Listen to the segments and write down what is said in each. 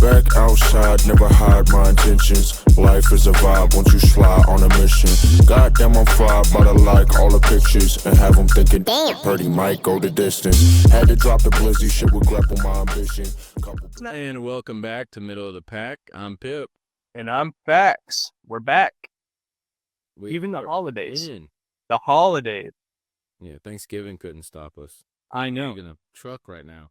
back outside, never hide my intentions. Life is a vibe once you slide on a mission. Goddamn, I'm fired, but I like all the pictures and have them thinking, damn, Purdy might go the distance. Had to drop the blizzy, shit would grapple my ambition. And welcome back to Middle of the Pack. I'm Pip. And I'm Fax. We're back. Even the holidays. The holidays. Yeah, Thanksgiving couldn't stop us. I know. I'm in a truck right now.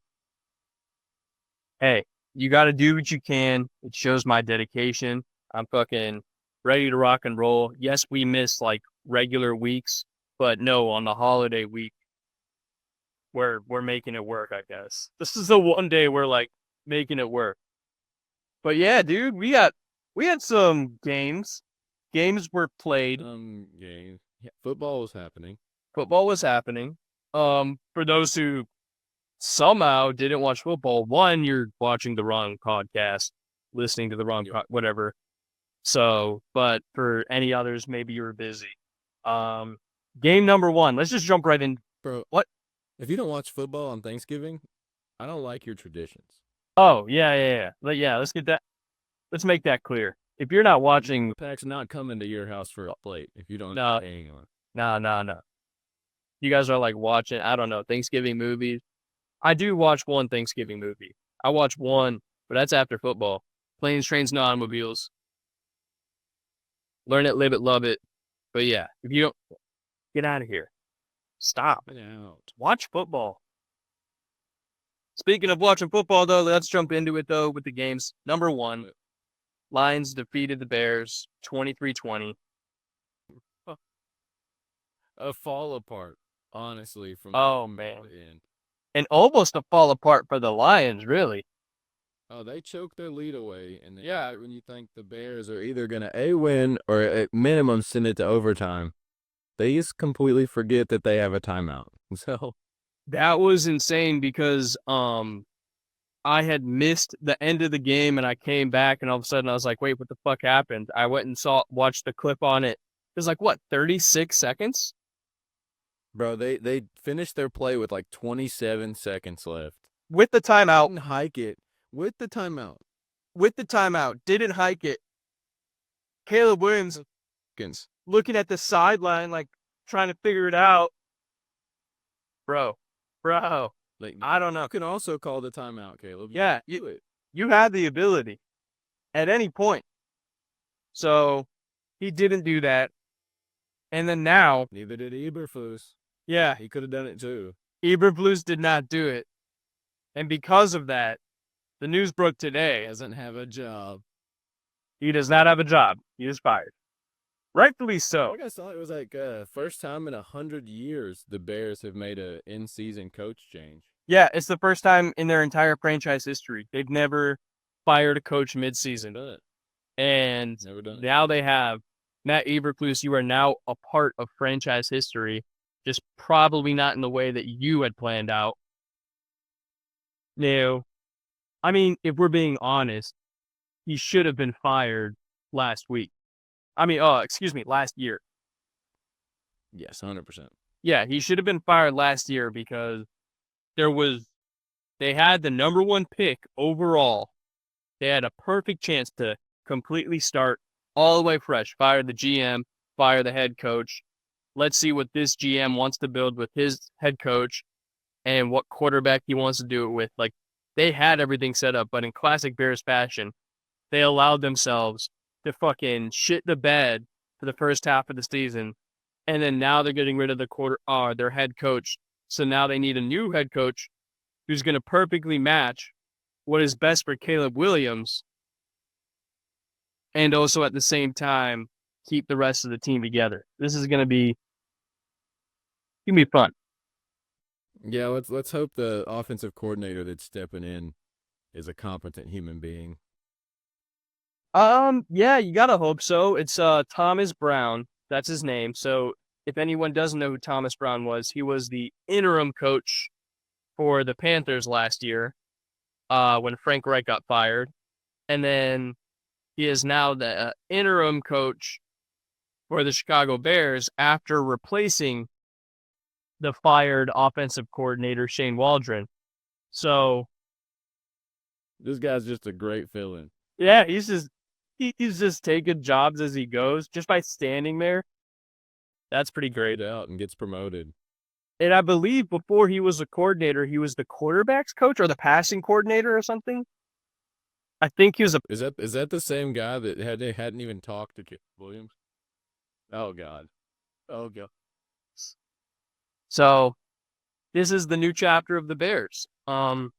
Hey, you got to do what you can. It shows my dedication. I'm fucking ready to rock and roll. Yes, we miss like regular weeks, but no, on the holiday week, we're making it work, I guess. This is the one day we're like making it work. But yeah, dude, we had some games. Games were played. Games. Yeah, football was happening. Football was happening. For those who somehow didn't watch football, one, you're watching the wrong podcast, listening to the wrong whatever. So, but for any others, maybe you were busy. Game number one. Let's just jump right in. Bro, what? If you don't watch football on Thanksgiving, I don't like your traditions. Oh, yeah. Let's make that clear. If you're not watching, the Pack's not coming to your house for a plate if you don't hang on. No. You guys are like watching, I don't know, Thanksgiving movies. I do watch one Thanksgiving movie. I watch one, but that's after football. Planes, Trains, and Automobiles. Learn it, live it, love it. But yeah, if you don't, get out of here. Stop. Get out. Watch football. Speaking of watching football, though, let's jump into it, though, with the games. Number one, Lions defeated the Bears 23-20. A fall apart, honestly. From man. The end. And almost a fall apart for the Lions, really. Oh, they choked their lead away. And when you think the Bears are either going to win or at minimum send it to overtime, they just completely forget that they have a timeout. So that was insane because I had missed the end of the game and I came back and all of a sudden I was like, wait, what the fuck happened? I went and watched the clip on it. It was like, what, 36 seconds? Bro, they finished their play with like 27 seconds left. With the timeout. Didn't hike it. With the timeout. Didn't hike it. Caleb Williams looking at the sideline, like trying to figure it out. Bro. Like, I don't know. You can also call the timeout, Caleb. Yeah, you had the ability at any point. So he didn't do that. And then now. Neither did Eberflus. Yeah. He could have done it too. Eberflus did not do it. And because of that, the news broke today. He doesn't have a job. He does not have a job. He is fired. Rightfully so. Like I saw, it was like first time in 100 years the Bears have made a in-season coach change. Yeah, it's the first time in their entire franchise history. They've never fired a coach mid-season. And now they have. Matt Eberflus, you are now a part of franchise history, just probably not in the way that you had planned out. Now, I mean, if we're being honest, he should have been fired last week. Last year. Yes, 100%. Yeah, he should have been fired last year because they had the number one pick overall. They had a perfect chance to completely start all the way fresh. Fire the GM, fire the head coach. Let's see what this GM wants to build with his head coach and what quarterback he wants to do it with. Like, they had everything set up, but in classic Bears fashion, they allowed themselves to fucking shit the bed for the first half of the season. And then now they're getting rid of their head coach. So now they need a new head coach who's going to perfectly match what is best for Caleb Williams and also at the same time keep the rest of the team together. This is going to be fun. Yeah, let's hope the offensive coordinator that's stepping in is a competent human being. Yeah, you gotta hope so. It's Thomas Brown. That's his name. So if anyone doesn't know who Thomas Brown was, he was the interim coach for the Panthers last year, when Frank Reich got fired. And then he is now the interim coach for the Chicago Bears after replacing the fired offensive coordinator, Shane Waldron. So This guy's just a great fill-in. Yeah, he's just taking jobs as he goes just by standing there. That's pretty great. Get out and gets promoted. And I believe before he was a coordinator, he was the quarterbacks coach or the passing coordinator or something. I think he was a. Is that the same guy that hadn't even talked to Caleb Williams? Oh God. Oh God. So this is the new chapter of the Bears. Caleb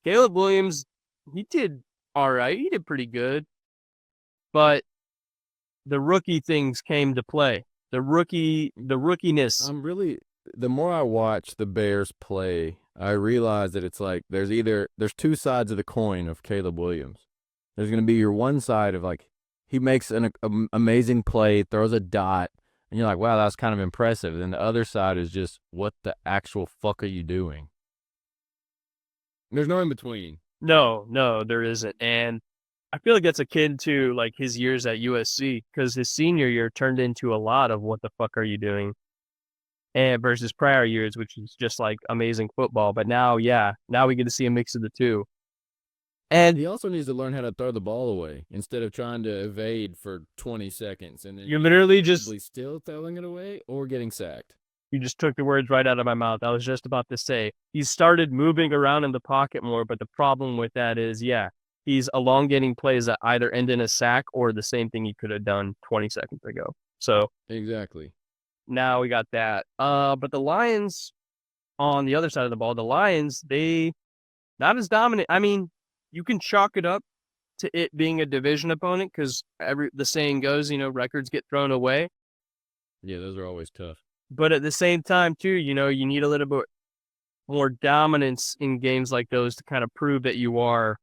Williams, he did all right. He did pretty good, but the rookie things came to play. The rookiness. The more I watch the Bears play, I realize that it's like there's two sides of the coin of Caleb Williams. There's going to be your one side of like he makes an amazing play, throws a dot, and you're like, wow, that's kind of impressive. And then the other side is just, what the actual fuck are you doing? There's no in between. No, there isn't. And I feel like that's akin to like his years at USC because his senior year turned into a lot of what the fuck are you doing? And versus prior years, which is just like amazing football. But now we get to see a mix of the two. And he also needs to learn how to throw the ball away instead of trying to evade for 20 seconds. And then you're literally just still throwing it away or getting sacked. You just took the words right out of my mouth. I was just about to say he started moving around in the pocket more, but the problem with that is, he's elongating plays that either end in a sack or the same thing he could have done 20 seconds ago. So exactly. Now we got that. But the Lions on the other side of the ball, they not as dominant. I mean, you can chalk it up to it being a division opponent because the saying goes, records get thrown away. Yeah, those are always tough. But at the same time, too, you need a little bit more dominance in games like those to kind of prove that you are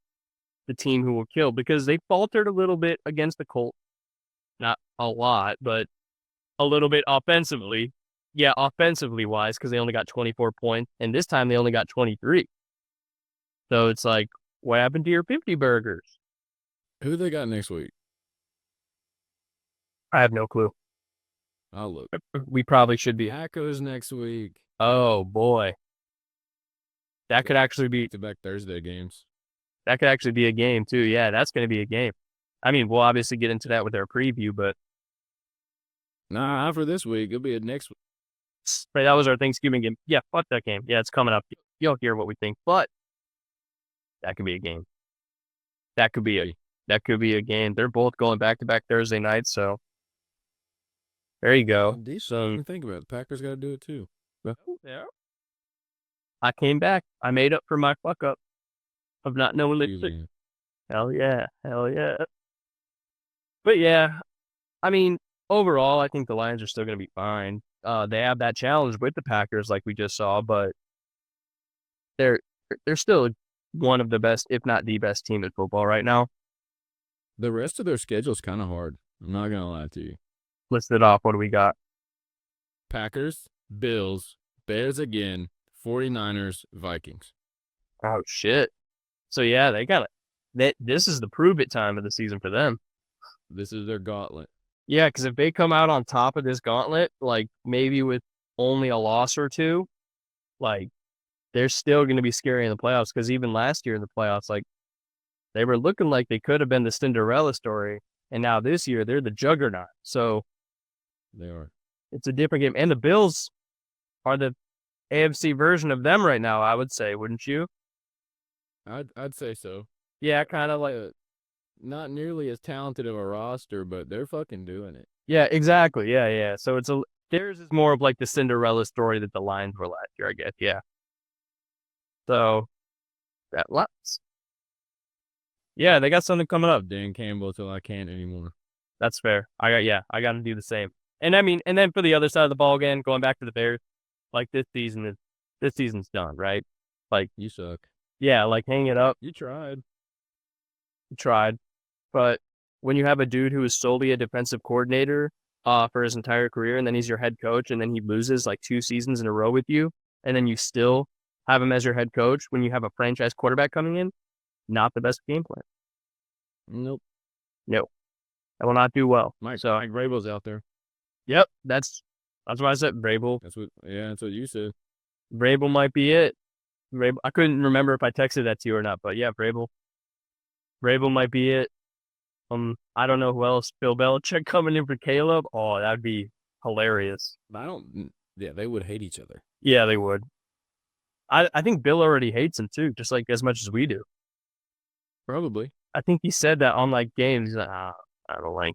the team who will kill because they faltered a little bit against the Colts. Not a lot, but a little bit offensively. Yeah, offensively wise, because they only got 24 points, and this time they only got 23. So it's like, what happened to your 50 burgers? Who they got next week? I have no clue. I'll look. We probably should be. Packers next week. Oh, boy. That could actually be back Thursday games. That could actually be a game, too. Yeah, that's going to be a game. I mean, we'll obviously get into that with our preview, but. Nah, not for this week. It'll be a next week. Right, that was our Thanksgiving game. Yeah, fuck that game. Yeah, it's coming up. You'll hear what we think, but that could be a game. That could be a game. They're both going back-to-back Thursday nights, so. There you go. So think about it. The Packers got to do it too. Yeah. I came back. I made up for my fuck up of not knowing the. Hell yeah. But yeah, I mean, overall, I think the Lions are still going to be fine. They have that challenge with the Packers, like we just saw, but they're still one of the best, if not the best team in football right now. The rest of their schedule's kind of hard. I'm not going to lie to you. List it off. What do we got? Packers, Bills, Bears again, 49ers, Vikings. Oh, shit. So, yeah, they got it. This is the prove-it time of the season for them. This is their gauntlet. Yeah, because if they come out on top of this gauntlet, like maybe with only a loss or two, like they're still going to be scary in the playoffs. Because even last year in the playoffs, like they were looking like they could have been the Cinderella story. And now this year, they're the juggernaut. So they are. It's a different game. And the Bills are the AFC version of them right now, I would say, wouldn't you? I'd say so. Yeah, kind of like not nearly as talented of a roster, but they're fucking doing it. Yeah, exactly. Yeah. So theirs is more of like the Cinderella story that the Lions were last year, I guess. Yeah. So that lots. Yeah, they got something coming up. Dan Campbell till I can't anymore. That's fair. I got to do the same. And I mean, and then for the other side of the ball again, going back to the Bears, like this season's done, right? Like you suck. Yeah, like hang it up. You tried. But when you have a dude who is solely a defensive coordinator for his entire career, and then he's your head coach, and then he loses like 2 seasons in a row with you, and then you still have him as your head coach when you have a franchise quarterback coming in, not the best game plan. Nope. No. That will not do well. Mike Vrabel's out there. Yep, that's why I said Vrabel. That's what you said. Vrabel might be it. Vrabel, I couldn't remember if I texted that to you or not, but yeah, Vrabel. Vrabel might be it. I don't know who else. Bill Belichick coming in for Caleb. Oh, that'd be hilarious. I don't. Yeah, they would hate each other. Yeah, they would. I think Bill already hates him too, just like as much as we do. Probably. I think he said that on like games. He's like, I don't like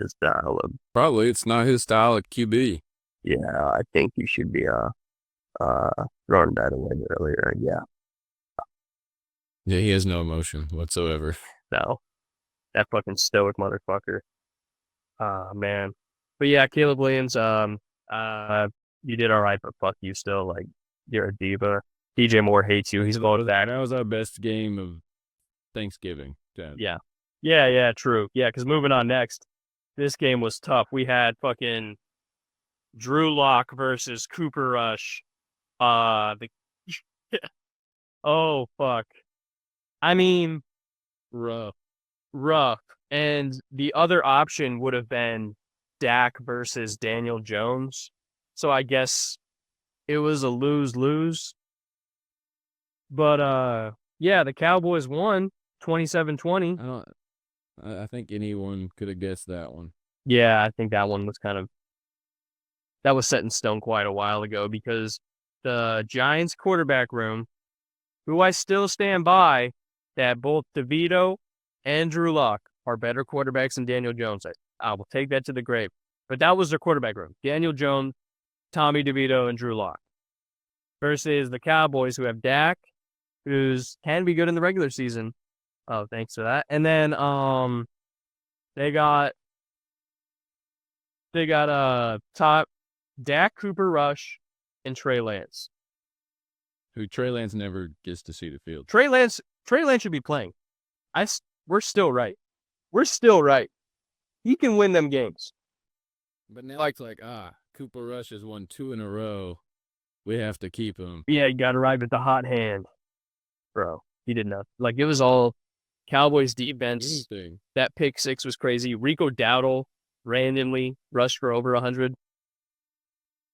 his style of. Probably it's not his style of QB. Yeah, I think you should be throwing that away earlier. Yeah, Yeah, he has no emotion whatsoever. no, that fucking stoic motherfucker. Man, but yeah, Caleb Williams. You did all right, but fuck you still. Like you're a diva. DJ Moore hates you. He's voted that. That was our best game of Thanksgiving. Yeah, true. Yeah, because moving on next, this game was tough. We had fucking Drew Lock versus Cooper Rush. The oh fuck. I mean, Rough. And the other option would have been Dak versus Daniel Jones. So I guess it was a lose-lose. But yeah, the Cowboys won 27-20. I think anyone could have guessed that one. Yeah, I think that one was that was set in stone quite a while ago because the Giants quarterback room, who I still stand by, that both DeVito and Drew Lock are better quarterbacks than Daniel Jones. I will take that to the grave. But that was their quarterback room. Daniel Jones, Tommy DeVito, and Drew Lock. Versus the Cowboys, who have Dak, who's can be good in the regular season. Oh, thanks for that. And then they got top Dak, Cooper Rush, and Trey Lance. Who Trey Lance never gets to see the field. Trey Lance should be playing. We're still right. We're still right. He can win them games. But now it's like, Cooper Rush has won 2 in a row. We have to keep him. Yeah, you got to ride with the hot hand. Bro, he did nothing. Like, it was all Cowboys defense. Anything. That pick six was crazy. Rico Dowdle randomly rushed for over 100.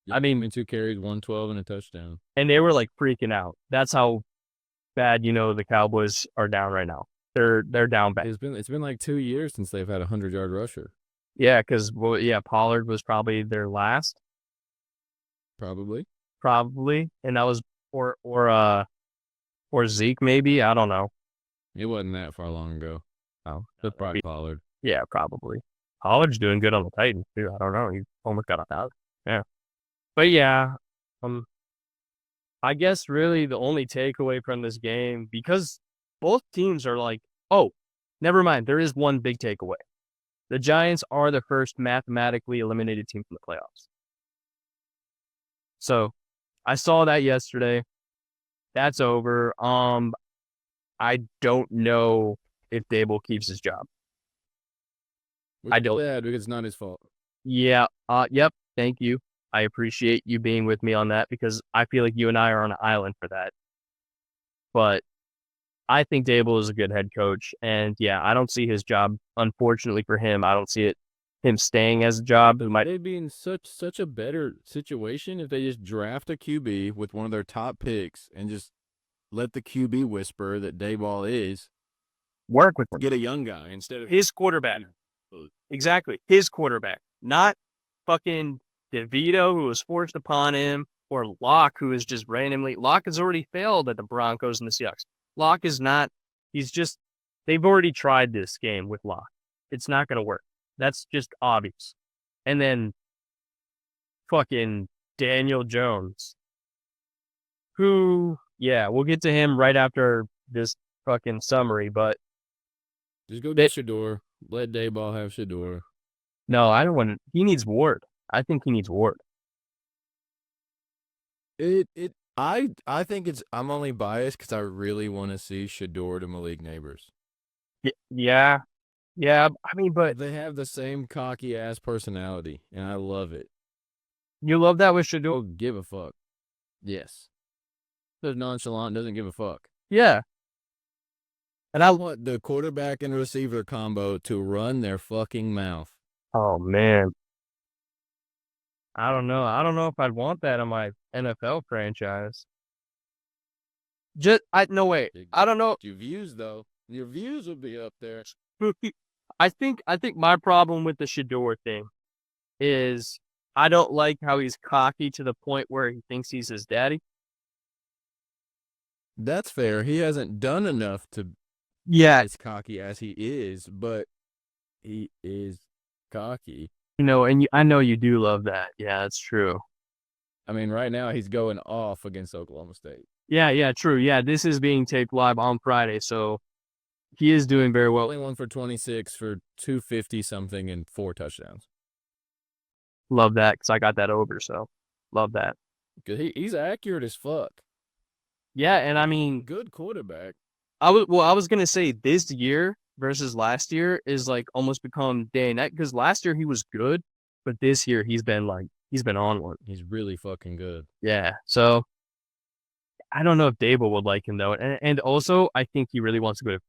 Yep. I mean, 2 carries, 112, and a touchdown. And they were, like, freaking out. That's how bad, the Cowboys are down right now. They're down bad. It's been like 2 years since they've had a 100-yard rusher. Yeah, because Pollard was probably their last. Probably, and that was or Zeke maybe. I don't know. It wasn't that far long ago. Oh, just probably Pollard. Yeah, probably. Pollard's doing good on the Titans too. I don't know. He almost got out. Yeah, but yeah, I guess really the only takeaway from this game, because both teams are like, oh, never mind. There is one big takeaway. The Giants are the first mathematically eliminated team from the playoffs. So I saw that yesterday. That's over. I don't know if Dable keeps his job. Which I don't. Bad because it's not his fault. Yeah. Yep. Thank you. I appreciate you being with me on that because I feel like you and I are on an island for that. But I think Dable is a good head coach, and yeah, I don't see his job. Unfortunately for him, I don't see him staying as a job. They'd be in such a better situation if they just draft a QB with one of their top picks and just let the QB whisper that Dayball is work with him. Get a young guy instead of his quarterback. Exactly, his quarterback, not fucking DeVito, who was forced upon him, or Locke, who is just randomly. Locke has already failed at the Broncos and the Seahawks. Locke is not. They've already tried this game with Locke. It's not going to work. That's just obvious. And then fucking Daniel Jones, who, yeah, we'll get to him right after this fucking summary, but just go get Shador. Let Dayball have Shador. No, I don't want to. He needs Ward. I think he needs Ward. I think I'm only biased because I really want to see Shador to Malik Neighbors. Yeah. I mean, but they have the same cocky ass personality, and I love it. You love that with Shador? Don't give a fuck. Yes. They're nonchalant, doesn't give a fuck. Yeah. And I want the quarterback and receiver combo to run their fucking mouth. Oh man. I don't know. I don't know if I'd want that in my NFL franchise. No way. I don't know. Your views though. Your views would be up there. I think my problem with the Shador thing is I don't like how he's cocky to the point where he thinks he's his daddy. That's fair. He hasn't done enough to Yeah, as cocky as he is, but he is cocky. and I know you do love that. Yeah, that's true. I mean, right now he's going off against Oklahoma State. Yeah, true. Yeah, this is being taped live on Friday, so he is doing very well. Only one for 26 for 250 something and 4 touchdowns. Love that because I got that over, so love that. Cause he's accurate as fuck. Yeah, and I mean, Good quarterback. I was gonna say this year versus last year is like almost become day and night because last year he was good, but this year he's been on one. He's really fucking good. Yeah, so I don't know if Dable would like him though, and also I think he really wants to go to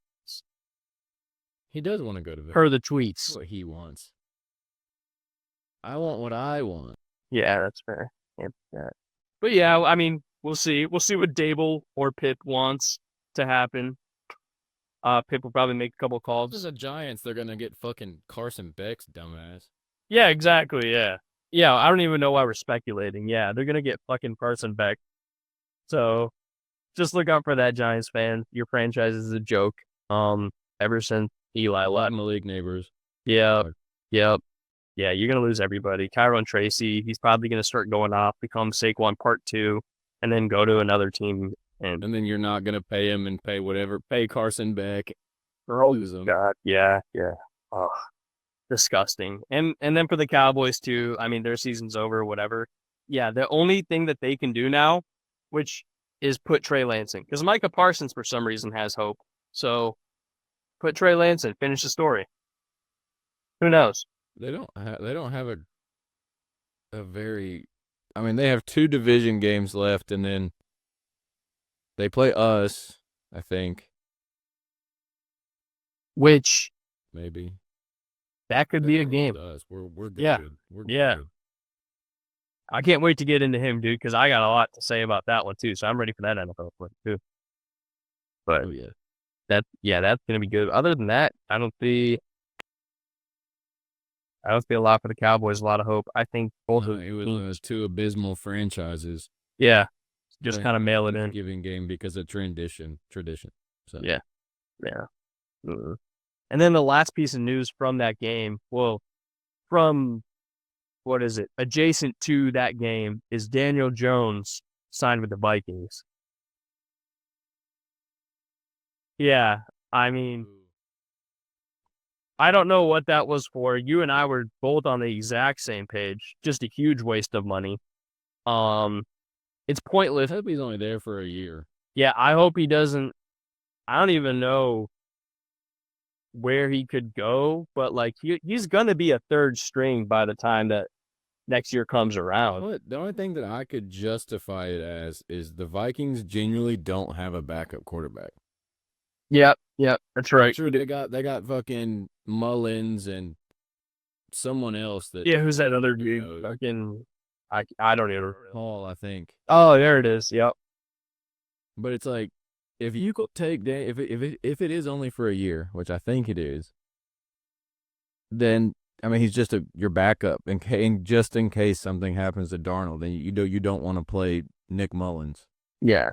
He does want to go to Vegas. per the That's tweets. what he wants. I want what I want. Yeah, that's fair. Yeah. But yeah, I mean, we'll see. We'll see what Dable or Pip wants to happen. Pip will probably make a couple This calls. is the Giants. They're gonna get fucking Carson Beck's dumbass. Yeah, exactly. Yeah. I don't even know why we're speculating. Yeah, they're gonna get fucking Carson Beck. So just look out for that, Giants fan. Your franchise is a joke. Ever since Eli left. Malik Neighbors. Yep. Yeah, you're gonna lose everybody. Kyron Tracy, he's probably gonna start going off, become Saquon Part 2, and then go to another team and And then you're not gonna pay him and pay Carson Beck. Lose him. God, yeah. Oh, disgusting. And then for the Cowboys too, I mean their season's over, whatever. Yeah, the only thing that they can do now, which is put Trey Lance in. Because Micah Parsons for some reason has hope. So put Trey Lance in, finish the story. Who knows? They don't have a very. I mean, they have 2 division games left, and then they play us. I think Which maybe that could be a game. Us. We're good. Yeah. We're Yeah. good. I can't wait to get into him, dude, because I got a lot to say about that one too. So I'm ready for that NFL play too. But Oh yeah. that's gonna be good. Other than that, I don't see a lot for the Cowboys. A lot of hope. I think both of It was those 2 abysmal franchises. just Playing kind of mail it in. Thanksgiving game because of tradition. So Yeah. Mhm. And then the last piece of news from that game, from what is it? Adjacent to that game is Daniel Jones signed with the Vikings. Yeah, I mean, I don't know what that was for. You and I were both on the exact same page. Just a huge waste of money. It's pointless. I hope he's only there for a year. Yeah, I hope he doesn't. I don't even know where he could go, but like he's gonna be a third string by the time that next year comes around. The only thing that I could justify it as is the Vikings genuinely don't have a backup quarterback. Yep, that's right. Sure, they got fucking Mullins and someone else that Yeah, who's that other dude? knows? Fucking, I don't even. Hall, I think. Oh, there it is. Yep. But it's like if you could take if it is only for a year, which I think it is, then I mean he's just your backup just in case something happens to Darnold, then you don't want to play Nick Mullins. Yeah.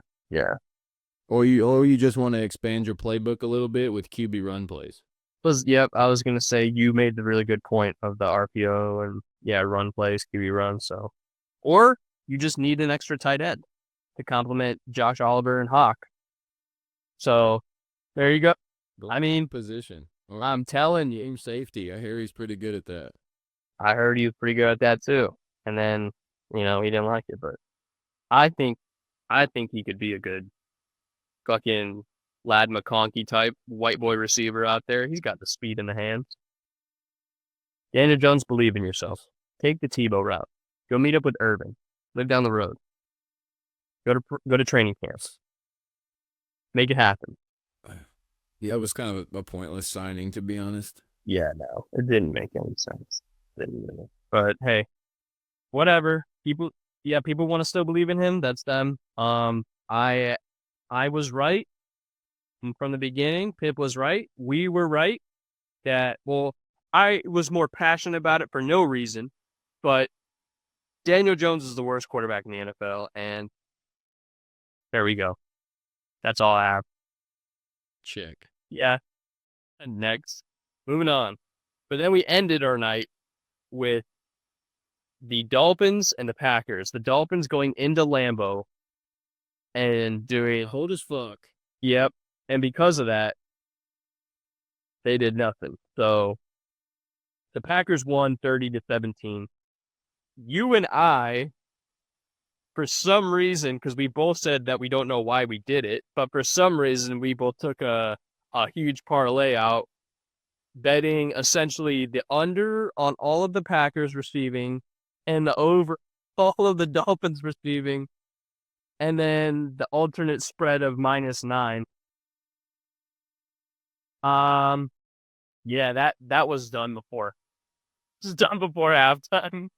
Or you just want to expand your playbook a little bit with QB run plays. I was gonna say you made the really good point of the RPO and run plays, QB run. So, or you just need an extra tight end to complement Josh Oliver and Hawk. So, there you go. I mean, Position. Or I'm telling you, team safety. I hear he's pretty good at that. I heard he was pretty good at that too. And then, he didn't like it, but I think he could be a good fucking Lad McConkey type white boy receiver out there. He's got the speed in the hands. Daniel Jones, believe in yourself. Take the Tebow route. Go meet up with Irvin. Live down the road. Go to training camps. Make it happen. Yeah, it was kind of a pointless signing, to be honest. Yeah, no, it didn't make any sense. But hey, whatever. People want to still believe in him. That's them. I was right. And from the beginning, Pip was right. We were right. I was more passionate about it for no reason, but Daniel Jones is the worst quarterback in the NFL, and there we go. That's all I have. Check. Yeah. And next, moving on. But then we ended our night with the Dolphins and the Packers. The Dolphins going into Lambeau and doing, Cold as fuck. yep. And because of that, they did nothing. So the Packers won 30-17. You and I, for some reason, because we both said that we don't know why we did it, but for some reason we both took a huge parlay out, betting essentially the under on all of the Packers receiving and the over all of the Dolphins receiving, and then the alternate spread of -9. Yeah, that was done before. It was done before halftime.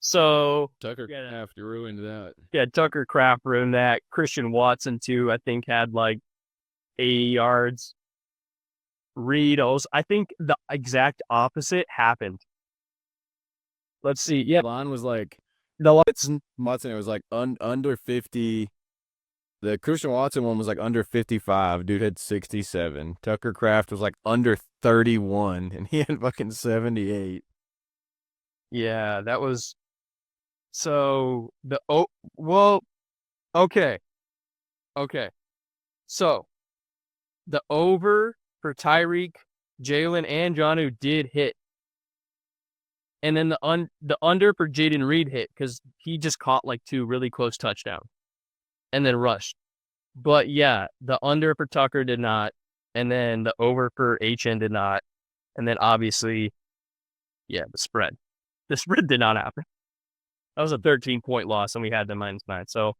So Tucker Kraft ruined that. yeah, Tucker Kraft ruined that. Christian Watson too, I think, had like 80 yards. Reed also, I think the exact opposite happened. Let's see. Yeah, Line was like the Watson. It was like under 50. The Christian Watson one was like under 55. Dude had 67. Tucker Kraft was like under 31, and he had fucking 78. yeah, that was so okay. So the over for Tyreek, Jalen, and Jonnu did hit. And then the under for Jaden Reed hit because he just caught like 2 really close touchdowns and then rushed. But yeah, the under for Tucker did not. And then the over for HN did not. And then obviously, yeah, the spread. The spread did not happen. That was a 13-point loss, and we had the -9. So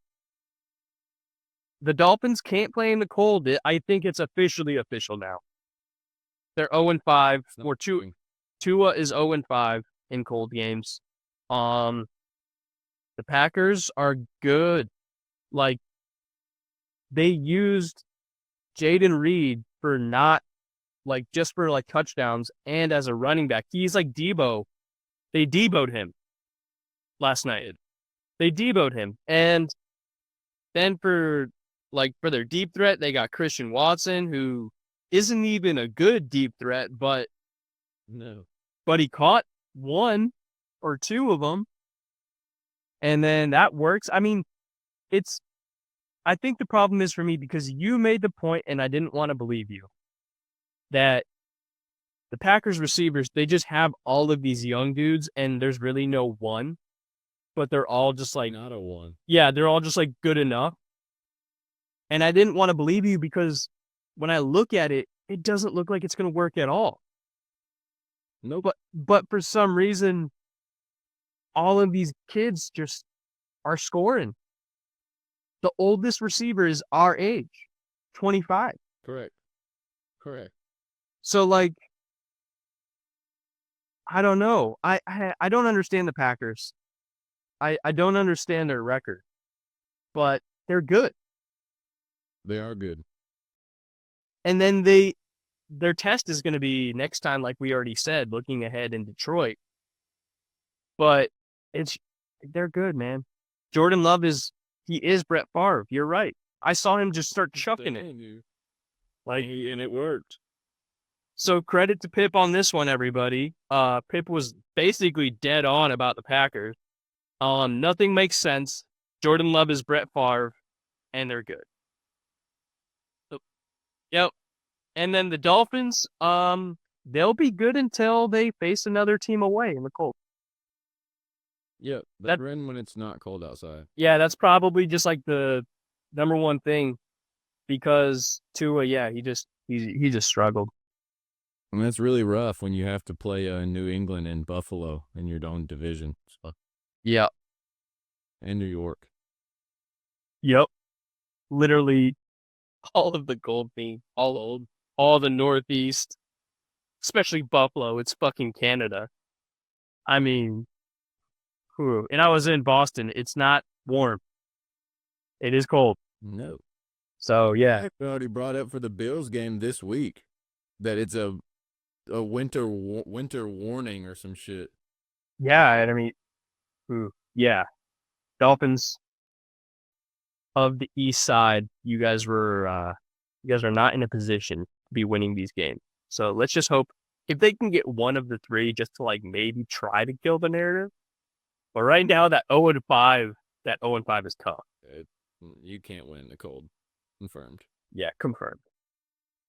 the Dolphins can't play in the cold. I think it's officially official now. They're 0-5. Or Tua is 0-5 in cold games. The Packers are good. Like, they used Jaden Reed for not, like, just for, like, touchdowns and as a running back. He's like Debo. They Debo'd him last night. They Debo'd him. And then for their deep threat, they got Christian Watson, who isn't even a good deep threat, but he caught 1 or 2 of them. And then that works. I mean, I think the problem is for me because you made the point, and I didn't want to believe you, that the Packers receivers, they just have all of these young dudes, and there's really no one, but they're all just like, Not a one. yeah, they're all just like good enough. And I didn't want to believe you because when I look at it, it doesn't look like it's going to work at all. Nope. But for some reason, all of these kids just are scoring. The oldest receiver is our age, 25. Correct. So, like, I don't know. I don't understand the Packers. I don't understand their record, but they're good. They are good. And then their test is going to be next time, like we already said, looking ahead in Detroit. But they're good, man. Jordan Love is Brett Favre. You're right. I saw him just start chucking it. And it worked. So credit to Pip on this one, everybody. Pip was basically dead on about the Packers. Nothing makes sense. Jordan Love is Brett Favre, and they're good. So, yep. And then the Dolphins, they'll be good until they face another team away in the cold. Yeah, that run when it's not cold outside. Yeah, that's probably just like the number one thing because Tua, yeah, he just struggled. I mean, that's really rough when you have to play New England and Buffalo in your own division. So. Yeah. And New York. Yep. Literally all of the gold team, all the Northeast, especially Buffalo. It's fucking Canada. I mean, and I was in Boston. It's not warm. It is cold. No. So yeah, I already brought up for the Bills game this week that it's a winter warning or some shit. yeah, and I mean, yeah, Dolphins of the East Side, you guys are not in a position to be winning these games. So let's just hope if they can get one of the three, just to like maybe try to kill the narrative. But right now, that 0-5, that 0-5 is tough. You can't win the cold. Confirmed. Yeah, confirmed.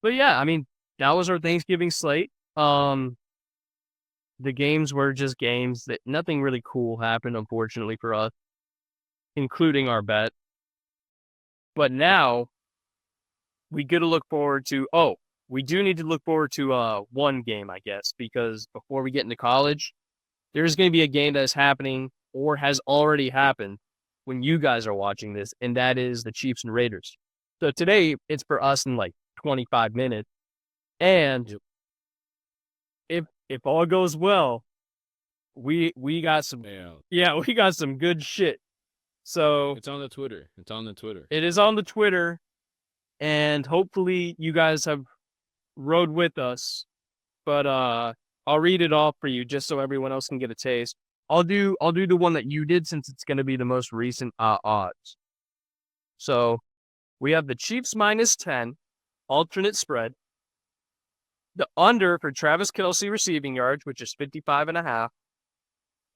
But yeah, I mean, that was our Thanksgiving slate. The games were just games that nothing really cool happened, unfortunately for us, including our bet. But now we get to look forward to. Oh, we do need to look forward to one game, I guess, because before we get into college, there's going to be a game that's happening or has already happened when you guys are watching this, and that is the Chiefs and Raiders. So today it's for us in like 25 minutes, and if all goes well, we got some we got some good shit. So it's on the Twitter. It is on the Twitter, and hopefully you guys have rode with us. But I'll read it off for you just so everyone else can get a taste. I'll do the one that you did since it's going to be the most recent odds. So we have the Chiefs -10, alternate spread. The under for Travis Kelce receiving yards, which is 55.5.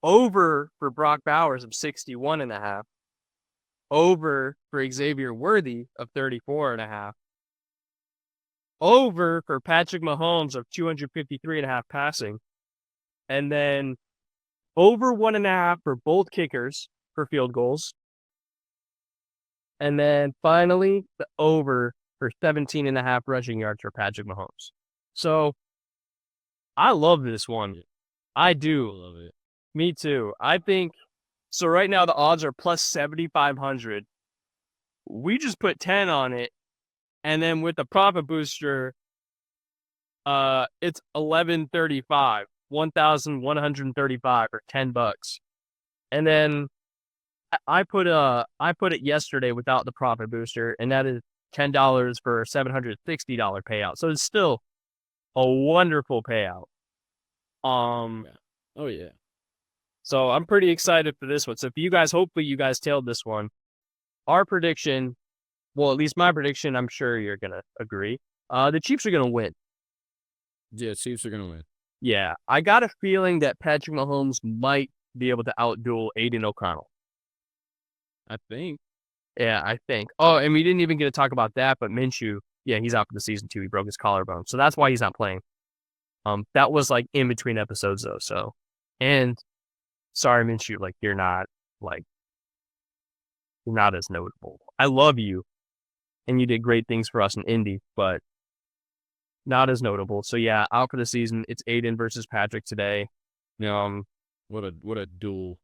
Over for Brock Bowers of 61.5. Over for Xavier Worthy of 34.5. Over for Patrick Mahomes of 253.5 passing. And then over 1.5 for both kickers for field goals. And then finally, the over for 17.5 rushing yards for Patrick Mahomes. So I love this one. I do. Love it. Me too. I think so. Right now, the odds are plus 7,500. We just put 10 on it. And then with the profit booster, it's 1,135, 1,135 or $10. And then I put it yesterday without the profit booster, and that is $10 for a $760 payout. So it's still a wonderful payout. Oh yeah. So I'm pretty excited for this one. So if you guys, hopefully you guys tailed this one. Our prediction, well, at least my prediction, I'm sure you're gonna agree. The Chiefs are gonna win. Yeah, Chiefs are gonna win. Yeah, I got a feeling that Patrick Mahomes might be able to outduel Aiden O'Connell. I think. Yeah, I think. Oh, and we didn't even get to talk about that, but Minshew, yeah, he's out for the season too. He broke his collarbone, so that's why he's not playing. That was like in between episodes though. So, and sorry, Minshew, like you're not as notable. I love you, and you did great things for us in Indy, but not as notable. So yeah, out for the season. It's Aiden versus Patrick today. What a duel.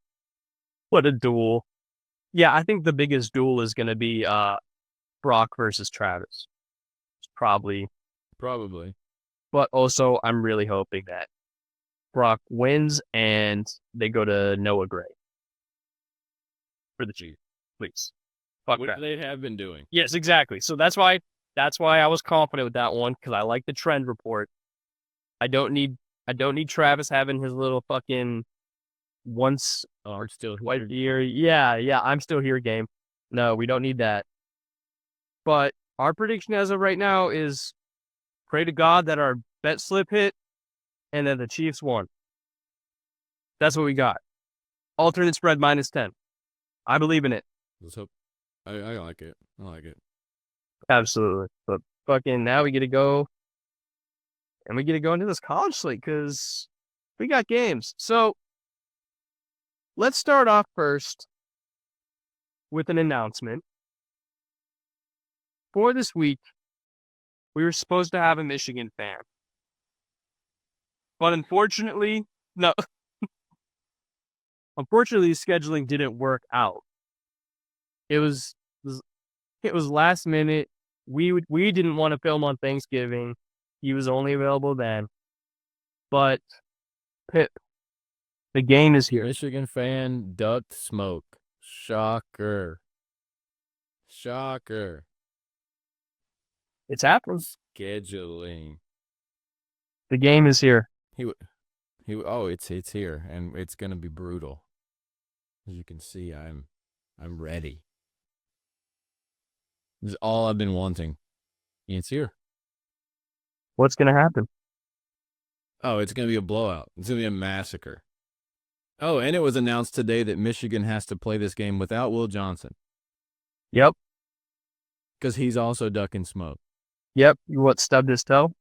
What a duel. Yeah, I think the biggest duel is going to be Brock versus Travis. Probably. But also, I'm really hoping that Brock wins and they go to Noah Gray for the Chiefs. Please. Fuck what that. they have been doing. Yes, exactly. So that's why I was confident with that one, because I like the trend report. I don't need Travis having his little fucking once still here. Year. Yeah, I'm still here game. No, we don't need that. But our prediction as of right now is pray to God that our bet slip hit and that the Chiefs won. That's what we got. Alternate spread -10. I believe in it. Let's hope. I like it. Absolutely. But fucking now we get to go. And we get to go into this college slate because we got games. So let's start off first with an announcement. For this week, we were supposed to have a Michigan fan. But unfortunately, scheduling didn't work out. It was last minute. We didn't want to film on Thanksgiving. He was only available then. But Pip, the game is here. Michigan fan ducked smoke. Shocker. It's happening. Scheduling. The game is here. It's here, and it's gonna be brutal. As you can see, I'm ready. This is all I've been wanting. It's here. What's going to happen? Oh, it's gonna be a blowout. It's gonna be a massacre. Oh, and it was announced today that Michigan has to play this game without Will Johnson. Yep. Because he's also ducking smoke. Yep. What, stubbed his toe?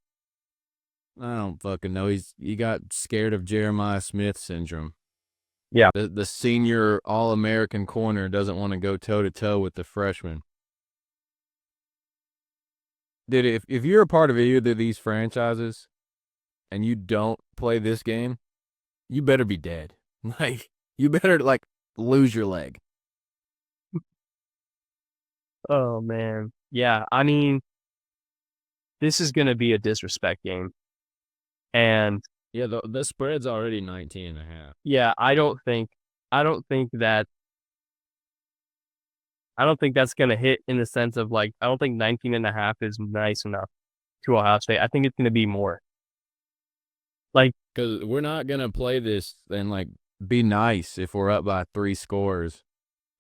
I don't fucking know. He got scared of Jeremiah Smith syndrome. Yeah. The senior All-American corner doesn't want to go toe-to-toe with the freshman. Dude, if you're a part of either of these franchises and you don't play this game, you better be dead. Like, you better, lose your leg. Oh, man. Yeah. I mean, this is going to be a disrespect game. And Yeah, the spread's already 19.5. yeah, I don't think that's going to hit in the sense of I don't think 19.5 is nice enough to Ohio State. I think it's going to be more. Because we're not going to play this and, be nice if we're up by 3 scores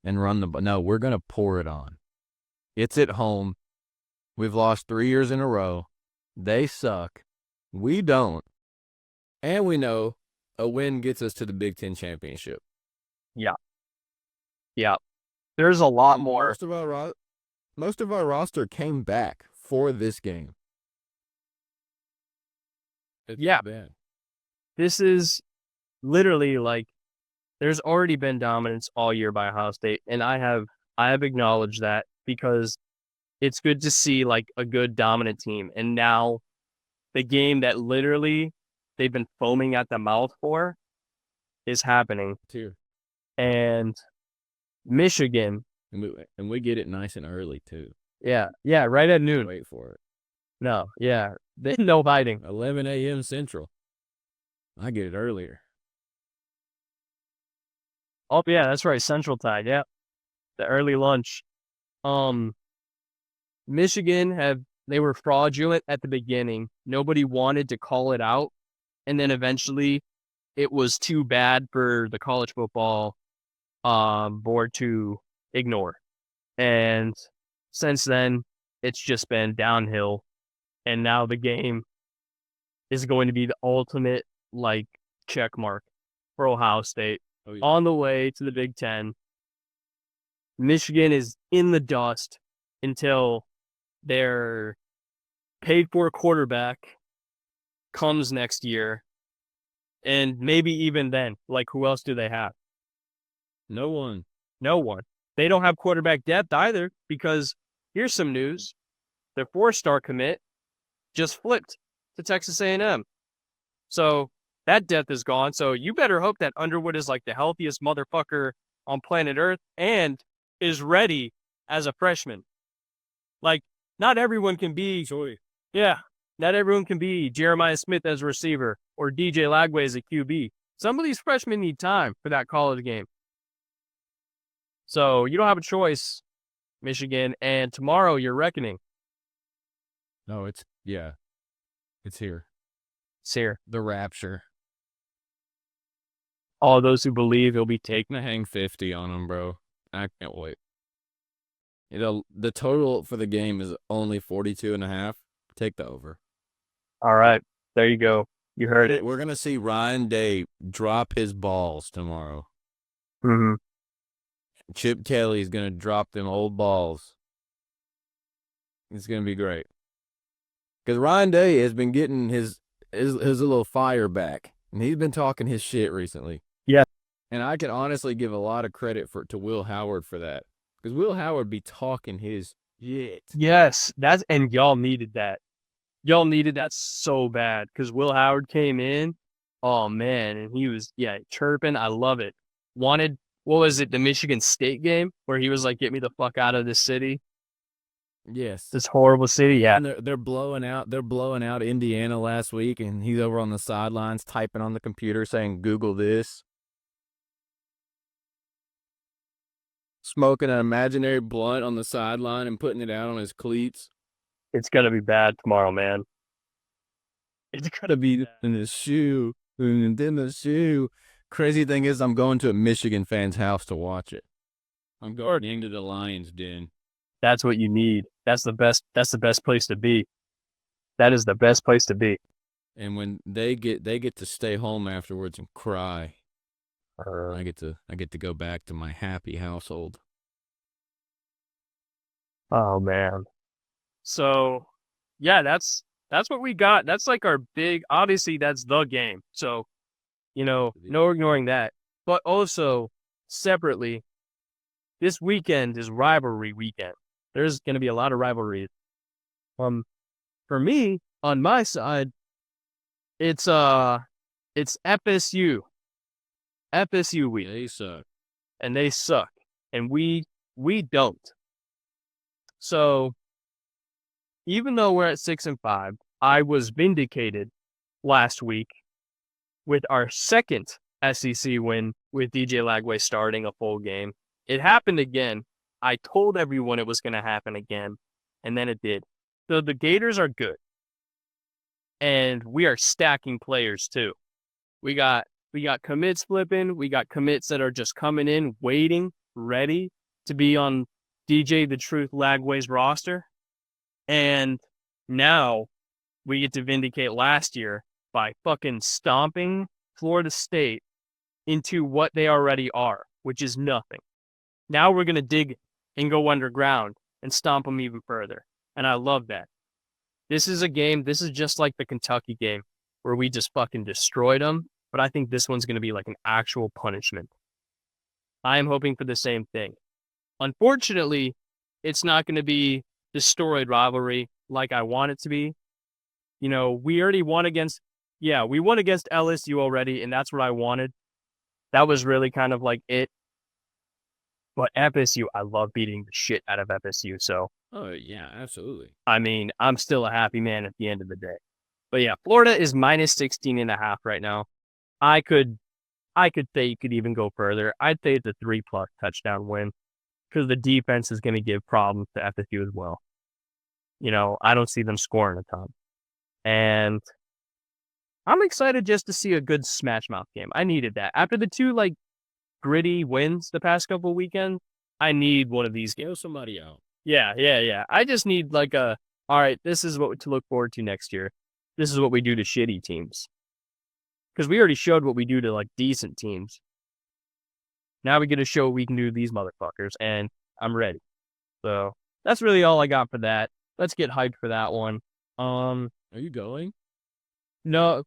and run the... No, we're going to pour it on. It's at home. We've lost 3 years in a row. They suck. We don't. And we know a win gets us to the Big Ten championship. Yeah. Yeah. There's a lot more. Most of our roster came back for this game. It's bad. This is literally there's already been dominance all year by Ohio State, and I have acknowledged that because it's good to see a good dominant team. And now the game that literally they've been foaming at the mouth for is happening. Here. And Michigan. And we get it nice and early, too. Yeah, right at noon. Wait for it. No, yeah. No hiding. 11 a.m. Central. I get it earlier. Oh, yeah, that's right. Central Time, yeah. The early lunch. Michigan they were fraudulent at the beginning. Nobody wanted to call it out. And then eventually it was too bad for the college football board to ignore. And since then, it's just been downhill. And now the game is going to be the ultimate check mark for Ohio State. Oh, yeah. On the way to the Big Ten. Michigan is in the dust until their paid-for quarterback comes next year. And maybe even then, who else do they have? No one. They don't have quarterback depth either because here's some news. Their 4-star commit just flipped to Texas A&M. So that depth is gone. So you better hope that Underwood is the healthiest motherfucker on planet Earth and is ready as a freshman. Not everyone can be... Yeah, not everyone can be Jeremiah Smith as a receiver or DJ Lagway as a QB. Some of these freshmen need time for that college game. So you don't have a choice, Michigan, and tomorrow you're reckoning. No, it's here. It's here. The rapture. All those who believe he'll be taking Gonna hang 50 on him, bro. I can't wait. The total for the game is only 42.5. Take the over. All right. There you go. You heard it. We're gonna see Ryan Day drop his balls tomorrow. Mm-hmm. Chip Kelly's gonna drop them old balls. It's gonna be great. Because Ryan Day has been getting his little fire back, and he's been talking his shit recently. Yeah. And I can honestly give a lot of credit to Will Howard for that. Because Will Howard be talking his shit. Yes, and y'all needed that. Y'all needed that so bad because Will Howard came in. Oh, man, and he was, chirping. I love it. What was it, the Michigan State game where he was get me the fuck out of this city? Yes. This horrible city, yeah. And they're blowing out Indiana last week, and he's over on the sidelines typing on the computer saying, Google this. Smoking an imaginary blunt on the sideline and putting it out on his cleats. It's gonna be bad tomorrow, man. It's To be in the shoe, and in the shoe. Crazy thing is, I'm going to a Michigan fan's house to watch it. I'm going into the Lions' den. That's what you need. That's the best. That's the best place to be. That is the best place to be. And when they get to stay home afterwards and cry. Uh, I get to go back to my happy household. oh man. So, yeah, that's what we got. That's like our big. Obviously, that's the game. So, no ignoring that. But also, separately, this weekend is rivalry weekend. There's going to be a lot of rivalries. For me, on my side, it's FSU. FSU week. They suck. And they suck. And we don't. So, even though we're at 6-5, I was vindicated last week with our second SEC win with DJ Lagway starting a full game. It happened again. I told everyone it was going to happen again, and then it did. So the Gators are good. And we are stacking players too. We got commits flipping. We got commits that are just coming in, waiting, ready to be on DJ the Truth Lagway's roster. And now we get to vindicate last year by fucking stomping Florida State into what they already are, which is nothing. Now we're going to dig and go underground and stomp them even further. And I love that. This is a game, this is just like the Kentucky game where we just fucking destroyed them. But I think this one's going to be like an actual punishment. I am hoping for the same thing. Unfortunately, it's not going to be the storied rivalry like I want it to be. We already won against LSU already, and that's what I wanted. That was really kind of like it. But FSU, I love beating the shit out of FSU. So, Oh, yeah, absolutely. I mean, I'm still a happy man at the end of the day. But yeah, Florida is minus 16.5 right now. I could say you could even go further. I'd say it's a 3+ touchdown win because the defense is going to give problems to FSU as well. I don't see them scoring a ton. And I'm excited just to see a good smash mouth game. I needed that. After the two, gritty wins the past couple of weekends, I need one of these. Get somebody out. Yeah. I just need all right, this is what to look forward to next year. This is what we do to shitty teams. Because we already showed what we do to, decent teams. Now we get to show what we can do to these motherfuckers, and I'm ready. So, that's really all I got for that. Let's get hyped for that one. Are you going? No.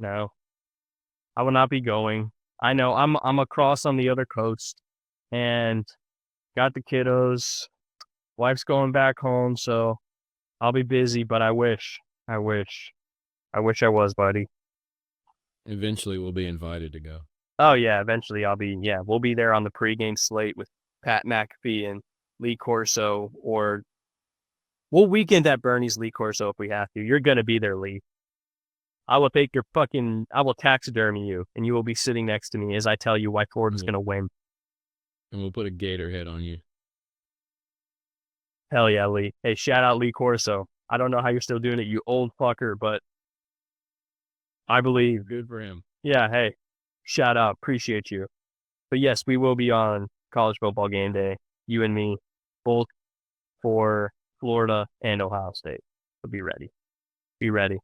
I will not be going. I know I'm across on the other coast, and got the kiddos. Wife's going back home, so I'll be busy, but I wish I was, buddy. Eventually, we'll be invited to go. Oh, yeah, eventually we'll be there on the pregame slate with Pat McAfee and Lee Corso, or we'll weekend at Bernie's Lee Corso if we have to. You're going to be there, Lee. I will taxidermy you, and you will be sitting next to me as I tell you why Florida's going to win. And we'll put a gator head on you. Hell yeah, Lee. Hey, shout out Lee Corso. I don't know how you're still doing it, you old fucker, but I believe. Good for him. Yeah, hey, shout out. Appreciate you. But yes, we will be on college football game day, you and me, both for Florida and Ohio State. So be ready. Be ready.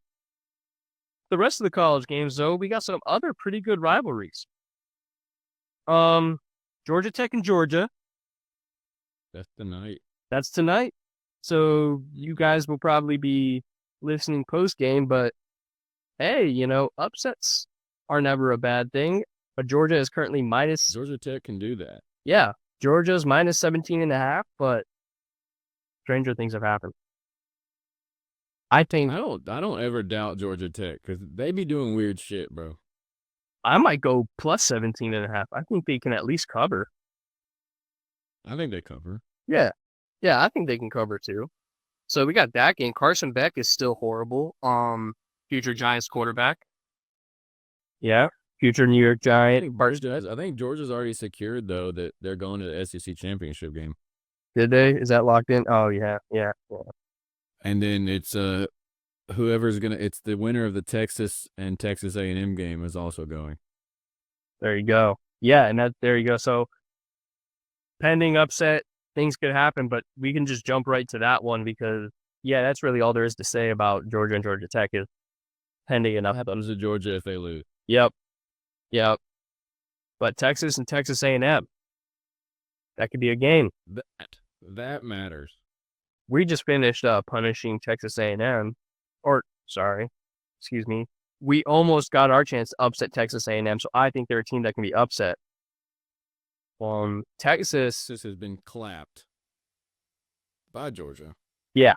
The rest of the college games, though, we got some other pretty good rivalries. Georgia Tech and Georgia. That's tonight. That's tonight. So you guys will probably be listening post-game, but hey, upsets are never a bad thing. But Georgia is currently minus. Georgia Tech can do that. Yeah, Georgia's minus 17.5, but stranger things have happened. I think I don't ever doubt Georgia Tech because they be doing weird shit, bro. I might go plus 17.5. I think they can at least cover. I think they cover. Yeah, I think they can cover too. So we got that game. Carson Beck is still horrible. Future Giants quarterback. Yeah, future New York Giant. I think Georgia's already secured though that they're going to the SEC championship game. Did they? Is that locked in? Oh yeah. And then it's whoever's gonna. It's the winner of the Texas and Texas A&M game is also going. There you go. Yeah, and there you go. So pending upset, things could happen, but we can just jump right to that one because that's really all there is to say about Georgia and Georgia Tech is pending an What upset. happens to Georgia if they lose? Yep. But Texas and Texas A&M, that could be a game. That matters. We just finished punishing Texas A&M, excuse me. We almost got our chance to upset Texas A&M, so I think they're a team that can be upset. Texas has been clapped by Georgia. Yeah.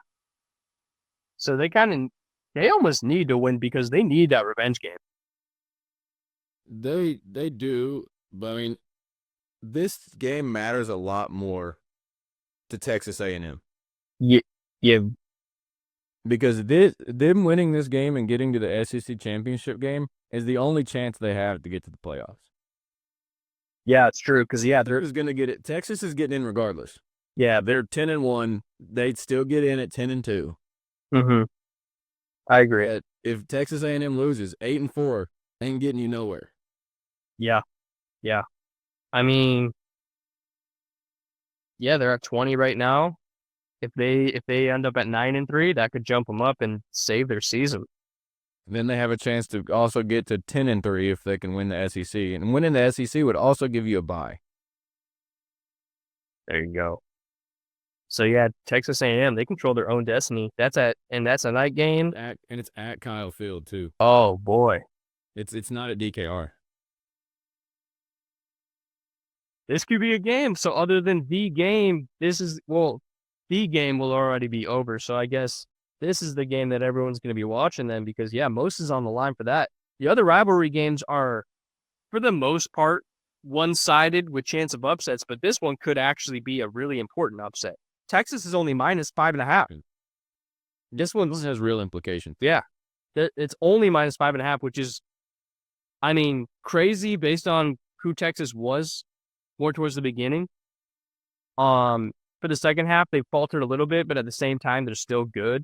So they almost need to win because they need that revenge game. They do, but I mean, this game matters a lot more to Texas A&M. Yeah. Because them winning this game and getting to the SEC championship game is the only chance they have to get to the playoffs. Yeah, it's true. Because they're going to get it. Texas is getting in regardless. Yeah, they're 10-1. They'd still get in at 10-2. Mm-hmm. I agree. But if Texas A&M loses 8-4, they ain't getting you nowhere. Yeah. I mean, they're at 20 right now. If they end up at 9-3, that could jump them up and save their season. Then they have a chance to also get to 10-3 if they can win the SEC, and winning the SEC would also give you a bye. There you go. So Texas A&M, they control their own destiny. That's a night game, and it's at Kyle Field too. Oh boy, it's not at DKR. This could be a game. So other than the game, the game will already be over. So I guess this is the game that everyone's going to be watching then because, most is on the line for that. The other rivalry games are, for the most part, one-sided with chance of upsets, but this one could actually be a really important upset. Texas is only -5.5. This one has real implications. Yeah. It's only -5.5, which is, crazy based on who Texas was more towards the beginning. For the second half, they faltered a little bit, but at the same time, they're still good.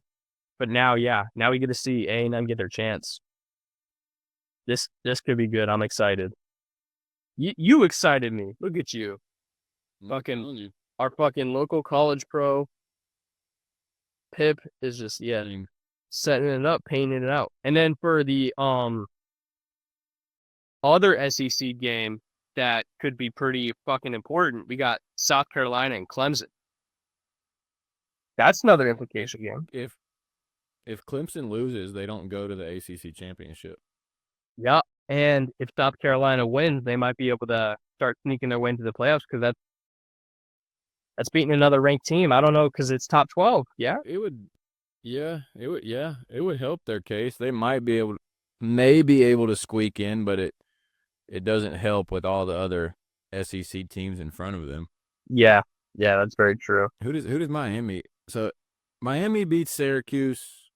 But now we get to see A&M get their chance. This could be good. I'm excited. You excited me. Look at you. Our fucking local college pro, Pip, is just, setting it up, painting it out. And then for the other SEC game that could be pretty fucking important, we got South Carolina and Clemson. That's another implication game. If Clemson loses, they don't go to the ACC championship. Yeah, and if South Carolina wins, they might be able to start sneaking their way into the playoffs because that's beating another ranked team. I don't know because it's top 12. Yeah, it would. Yeah, it would. Yeah, it would help their case. They might be able to squeak in, but it doesn't help with all the other SEC teams in front of them. Yeah, that's very true. Who does Miami? So Miami beats Syracuse.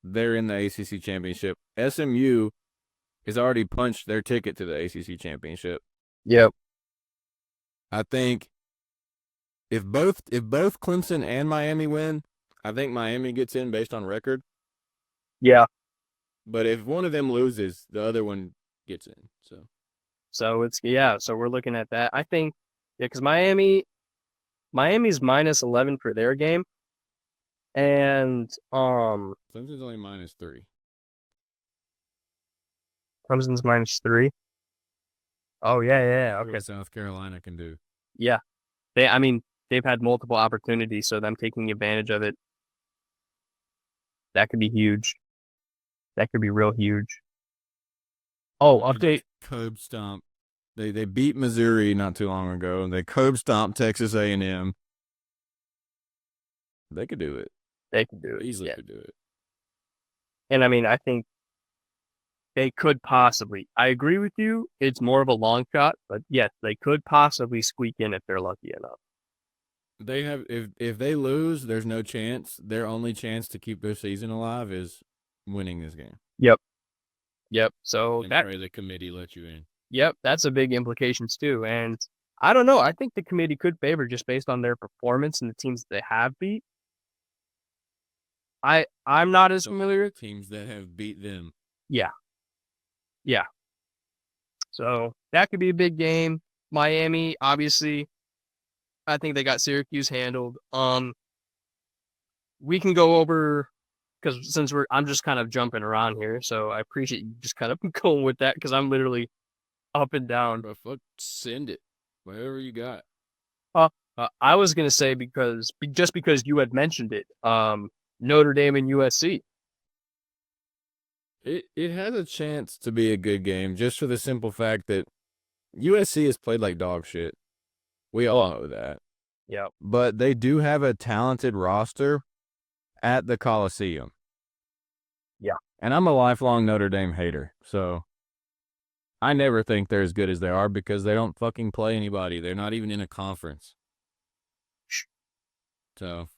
They're in the ACC championship. SMU has already punched their ticket to the ACC championship. Yep. I think if both Clemson and Miami win, I think Miami gets in based on record. Yeah. But if one of them loses, the other one gets in. So it's so we're looking at that. I think because Miami's -11 for their game. And Clemson's only -3. Clemson's -3. Oh yeah. Okay. What South Carolina can do. Yeah. They've had multiple opportunities, so them taking advantage of it. That could be huge. That could be real huge. Oh, update. Curb stomp. They beat Missouri not too long ago, and they curb stomped Texas A&M. They could do it. They could do it. Easily could do it. And I think they could possibly. I agree with you. It's more of a long shot, but yes, they could possibly squeak in if they're lucky enough. They have if they lose, there's no chance. Their only chance to keep their season alive is winning this game. Yep. So and pray the committee let you in. Yep, that's a big implications too. And I don't know. I think the committee could favor just based on their performance and the teams that they have beat. I'm not as So, familiar. teams that have beat them. Yeah. Yeah. So that could be a big game. Miami, obviously, I think they got Syracuse handled. We can go over because since I'm just kind of jumping around here, so I appreciate you just kind of going with that because I'm literally up and down. But fuck, send it. Whatever you got. I was gonna say just because you had mentioned it, Notre Dame and USC. It has a chance to be a good game just for the simple fact that USC has played like dog shit. We all know that. Yeah. But they do have a talented roster at the Coliseum. Yeah. And I'm a lifelong Notre Dame hater, so I never think they're as good as they are because they don't fucking play anybody. They're not even in a conference. So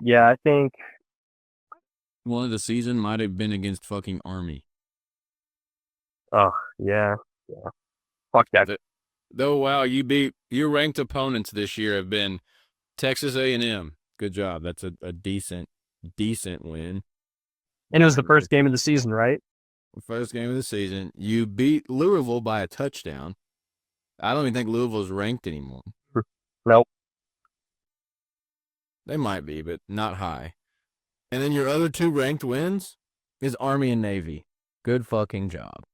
Yeah, I think. one of the season might have been against fucking Army. Oh yeah. Fuck that. Though, wow, your ranked opponents this year have been Texas A&M. Good job. That's a decent win. And it was the first game of the season, right? First game of the season. You beat Louisville by a touchdown. I don't even think Louisville's ranked anymore. Nope. They might be, but not high. And then your other two ranked wins is Army and Navy. Good fucking job.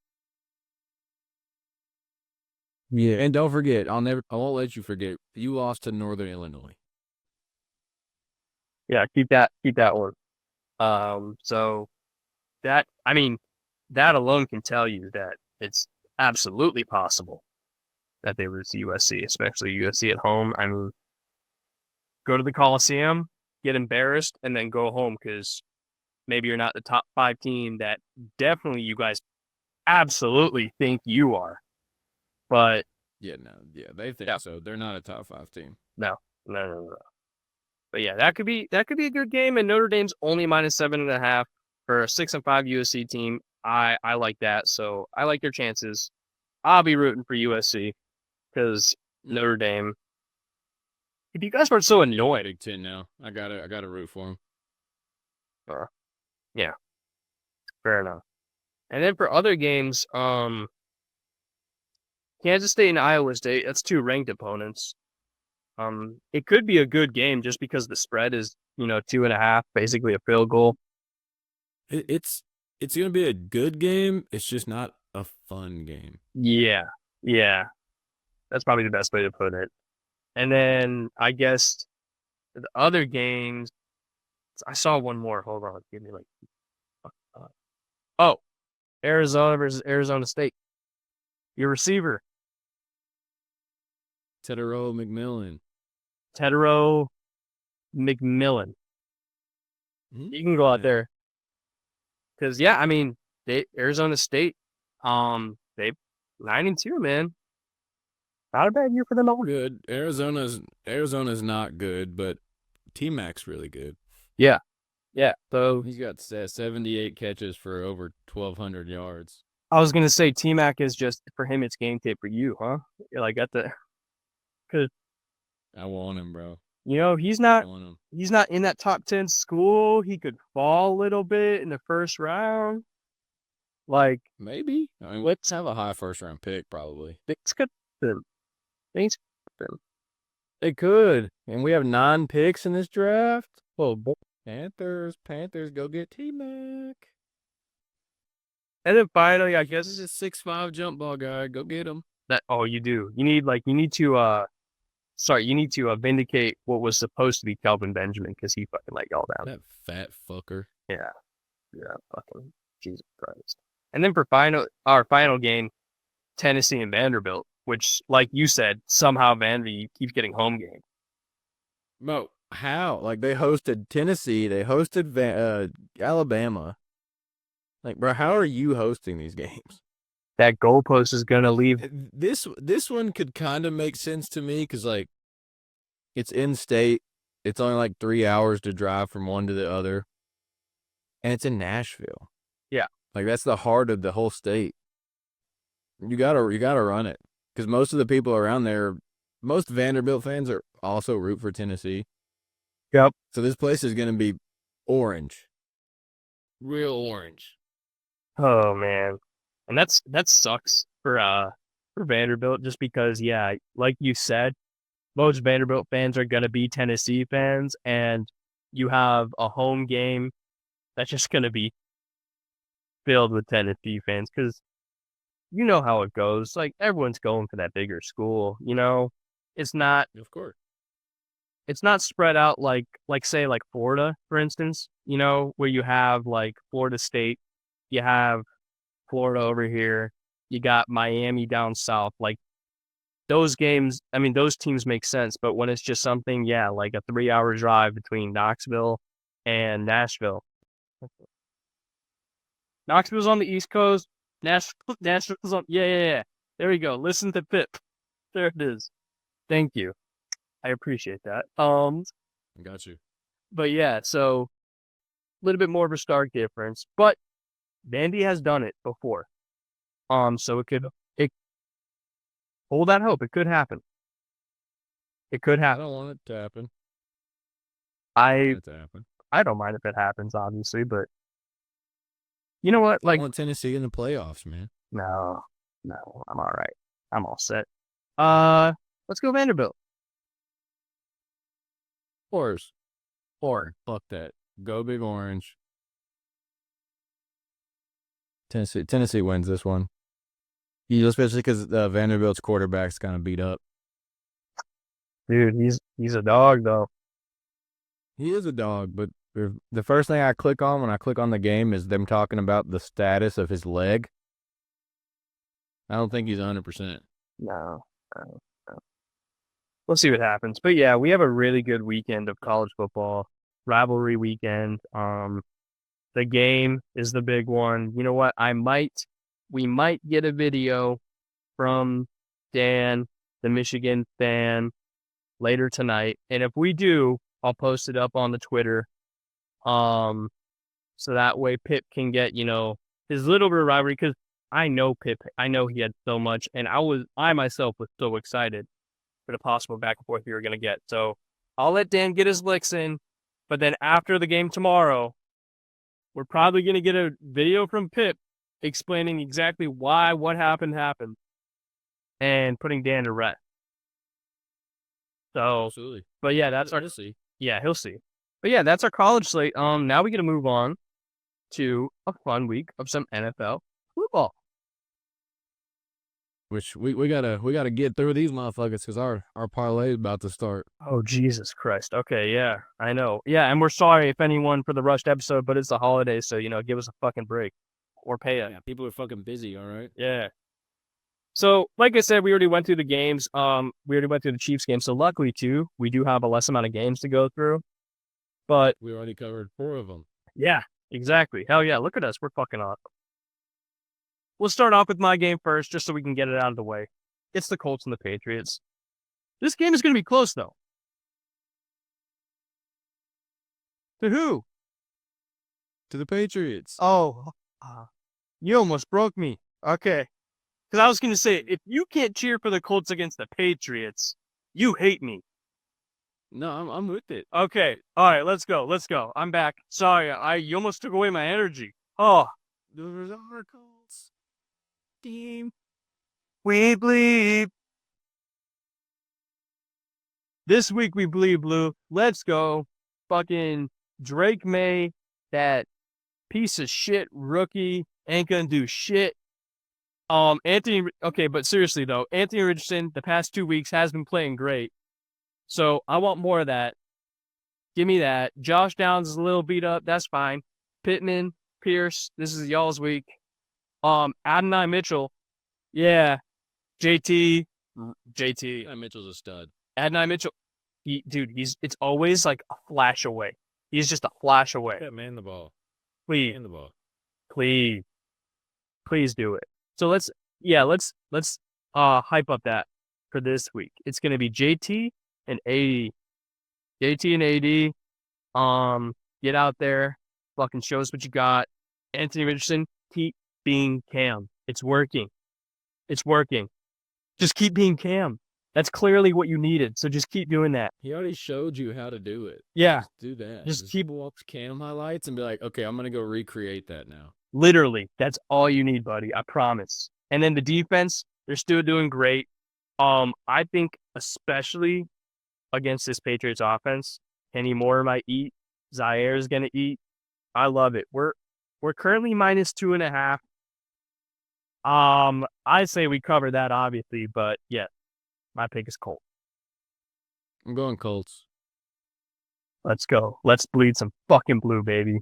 Yeah, and don't forget, I won't let you forget, you lost to Northern Illinois. Yeah, keep that one. So that alone can tell you that it's absolutely possible that they lose to USC, especially USC at home. I mean, go to the Coliseum, get embarrassed, and then go home because maybe you're not the top 5 team that definitely you guys absolutely think you are. But Yeah, they think so. They're not a top 5 team. No. But yeah, that could be a good game. And Notre Dame's only -7.5 for a 6-5 USC team. I like that, so I like their chances. I'll be rooting for USC because Notre Dame. If you guys weren't so annoyed, Big Ten now. I gotta root for them. Yeah, fair enough. And then for other games, Kansas State and Iowa State. That's 2 ranked opponents. It could be a good game just because the spread is 2.5, basically a field goal. It's gonna be a good game. It's just not a fun game. Yeah. That's probably the best way to put it. And then I guess the other games, I saw one more. Hold on, give me Arizona versus Arizona State. Your receiver, Tetero McMillan. You can go out there. Because I mean, Arizona State, they 9-2, man. Not a bad year for them. Good. Arizona's not good, but T-Mac's really good. Yeah. So he's got 78 catches for over 1,200 yards. I was gonna say T-Mac is just for him. It's game tape for you, huh? You're like at the. Cause I want him, bro. He's not in that top 10 school. He could fall a little bit in the first round. Like maybe. I mean, let's have a high first round pick, probably. Things could happen. They could. And we have 9 picks in this draft. Well, Panthers, go get T-Mac. And then finally, I guess this is a 6'5" jump ball guy. Go get him. You do. You need to vindicate what was supposed to be Kelvin Benjamin because he fucking let y'all down. That fat fucker. Yeah, fucking Jesus Christ. And then for our final game, Tennessee and Vanderbilt, which, like you said, somehow Vandy keeps getting home game. Mo, how? Like, they hosted Tennessee, they hosted Alabama. Like, bro, how are you hosting these games? That goalpost is gonna leave. This one could kind of make sense to me because, like, it's in state. It's only like 3 hours to drive from one to the other, and it's in Nashville. Yeah, like that's the heart of the whole state. You gotta run it because most of the people around there, most Vanderbilt fans are also root for Tennessee. Yep. So this place is gonna be Orange. Real orange. Oh man, and that sucks for Vanderbilt just because like you said, most Vanderbilt fans are gonna be Tennessee fans, and you have a home game that's just gonna be filled with Tennessee fans because you know how it goes. Like everyone's going for that bigger school. It's not Of course. it's not spread out like say like Florida, for instance. Where you have like Florida State, you have Florida over here, you got Miami down south. Like those games, I mean, those teams make sense. But when it's just something, like a 3-hour drive between Knoxville and Nashville. Knoxville's on the East Coast. Nashville's on. Yeah. There we go. Listen to Pip. There it is. Thank you. I appreciate that. Got you. But yeah, so a little bit more of a stark difference. But Vandy has done it before. So it hold that hope. It could happen. It could I happen. don't want it to happen. I It to happen. I don't mind if it happens, obviously, but you know what? Like, I want Tennessee in the playoffs, man. no, I'm all right. I'm all set. Let's go Vanderbilt. Orange. Or fuck that. Go Big Orange. Tennessee wins this one. Especially because Vanderbilt's quarterback's kind of beat up. Dude, he's a dog though. He is a dog, but the first thing I click on when I click on the game is them talking about the status of his leg. I don't think he's 100%. No. We'll see what happens. But yeah, we have a really good weekend of college football, rivalry weekend. The game is the big one. You know what? We might get a video from Dan, the Michigan fan, later tonight. And if we do, I'll post it up on the Twitter. So that way Pip can get, his little bit of rivalry, because I know Pip. I know he had so much, and I myself was so excited for the possible back and forth we were going to get. So I'll let Dan get his licks in, but then after the game tomorrow, we're probably going to get a video from Pip explaining exactly why what happened, and putting Dan to rest. So, absolutely. But yeah, He'll see. Yeah, he'll see. But yeah, that's our college slate. Now we got to move on to a fun week of some NFL football. Which we gotta get through these motherfuckers because our parlay is about to start. Oh, Jesus Christ. Okay, yeah, I know. Yeah, and we're sorry if anyone for the rushed episode, but it's the holidays, so, give us a fucking break. Or pay us. Yeah, people are fucking busy, all right? Yeah. So, like I said, we already went through the games. We already went through the Chiefs game. So, luckily, too, we do have a less amount of games to go through. But we already covered 4 of them. Yeah, exactly. Hell yeah, look at us. We're fucking awesome. We'll start off with my game first, just so we can get it out of the way. It's the Colts and the Patriots. This game is going to be close, though. To who? To the Patriots. Oh, you almost broke me. Okay. Because I was going to say, if you can't cheer for the Colts against the Patriots, you hate me. No, I'm with it. Okay. All right, let's go. I'm back. Sorry, you almost took away my energy. Oh. Those are Colts. Team. We bleed. This week we bleed blue. Let's go. Fucking Drake May, that piece of shit rookie, ain't gonna do shit. Okay, but seriously though, Anthony Richardson, the past 2 weeks has been playing great. So I want more of that. Give me that. Josh Downs is a little beat up. That's fine. Pittman, Pierce, this is y'all's week. Adonai Mitchell. Yeah. JT. Mitchell's a stud. Adonai Mitchell. It's always like a flash away. He's just a flash away. Yeah, man the ball. Please. Man the ball. Please do it. So let's hype up that for this week. It's gonna be JT and AD. JT and AD. Get out there, fucking show us what you got. Anthony Richardson, keep being Cam. It's working. Just keep being Cam. That's clearly what you needed. So just keep doing that. He already showed you how to do it. Yeah. Just do that. Just keep pull up cam highlights and be like, okay, I'm gonna go recreate that now. literally. That's all you need, buddy. I promise. And then the defense, they're still doing great. I think especially against this Patriots offense, Kenny Moore might eat. Zaire is gonna eat. I love it. We're currently -2.5. I say we cover that obviously, but yeah, my pick is Colt. I'm going Colts. Let's go. Let's bleed some fucking blue, baby.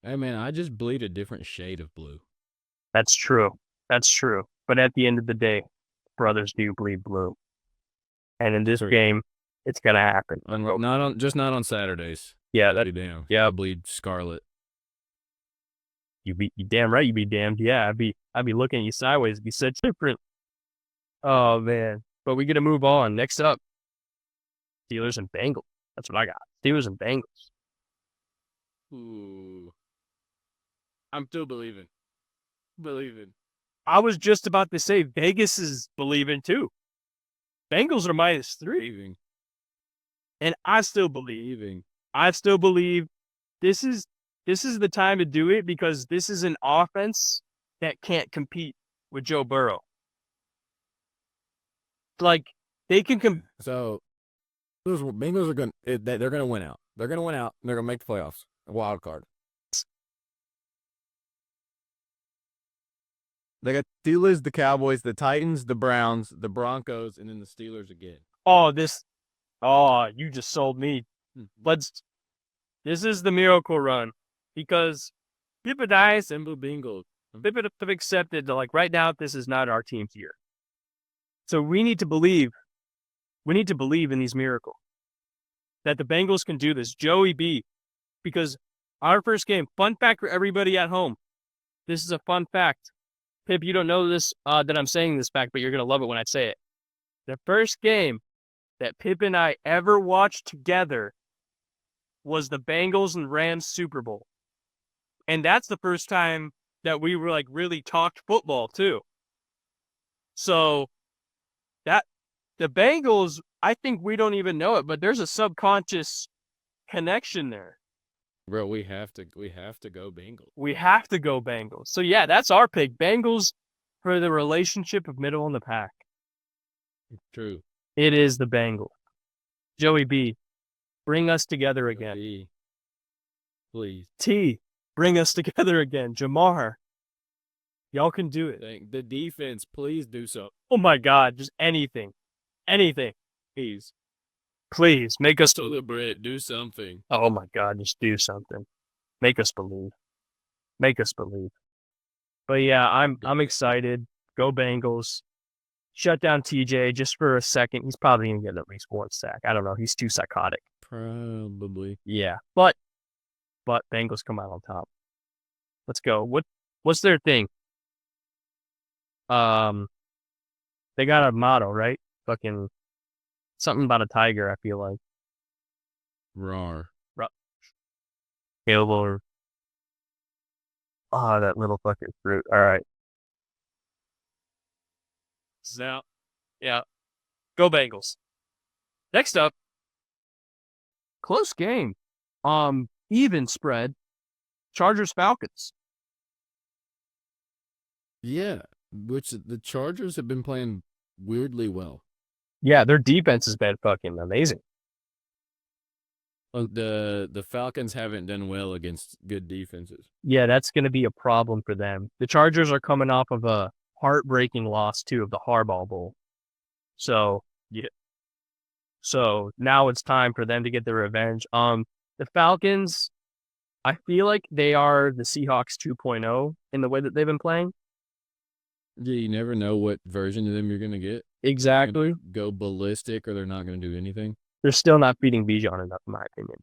Hey man, I just bleed a different shade of blue. That's true. That's true. But at the end of the day, brothers do bleed blue. And in this game, it's gonna happen. Not on Saturdays. Yeah, That'd be damn. Yeah. I bleed scarlet. You damn right you be damned. Yeah, I'd be looking at you sideways. It'd be such different. Oh man. But we gotta move on. Next up, Steelers and Bengals. That's what I got. Steelers and Bengals. Ooh. I'm still believing. I was just about to say Vegas is believing too. Bengals are -3. And I still believe. I still believe this is the time to do it because this is an offense that can't compete with Joe Burrow. Like they can So those Bengals are they're gonna win out. They're gonna win out and they're gonna make the playoffs. A wild card. They got Steelers, the Cowboys, the Titans, the Browns, the Broncos, and then the Steelers again. you just sold me. This is the miracle run because Pip and I Simple Bengals. have accepted that like right now this is not our team's year. So we need to believe in these miracles. That the Bengals can do this. Joey B. Because our first game, fun fact for everybody at home. This is a fun fact. Pip, you don't know this, that I'm saying this fact, but you're going to love it when I say it. The first game that Pip and I ever watched together was the Bengals and Rams Super Bowl. And that's the first time that we were like really talked football too. So that the Bengals, I think we don't even know it, but there's a subconscious connection there. Bro, we have to go Bengals. We have to go Bengals. So yeah, that's our pick. Bengals for the relationship of middle in the pack. True. It is the Bengals. Joey B, bring us together again. B. Please. T, bring us together again. Jamar, y'all can do it. The defense, please do so. Oh my God, just anything. Anything. Please, make us celebrate. Do something. Oh my God, just do something. Make us believe. But yeah, I'm excited. Go Bengals. Shut down TJ just for a second. He's probably gonna get at least one sack. I don't know. He's too psychotic. Probably. Yeah, but Bengals come out on top. Let's go. What's their thing? They got a motto, right? Fucking something about a tiger. I feel like. Roar. Or that little fucking fruit. All right. So, yeah. Go Bengals. Next up, close game. Even spread. Chargers Falcons. Yeah, which the Chargers have been playing weirdly well. Yeah, their defense has been fucking amazing. The Falcons haven't done well against good defenses. Yeah, that's going to be a problem for them. The Chargers are coming off of a heartbreaking loss too of the Harbaugh Bowl. So, yeah. So, now it's time for them to get their revenge. The Falcons, I feel like they are the Seahawks 2.0 in the way that they've been playing. Yeah, you never know what version of them you're going to get. Exactly. Go ballistic or they're not going to do anything. They're still not beating Bijan enough, in my opinion.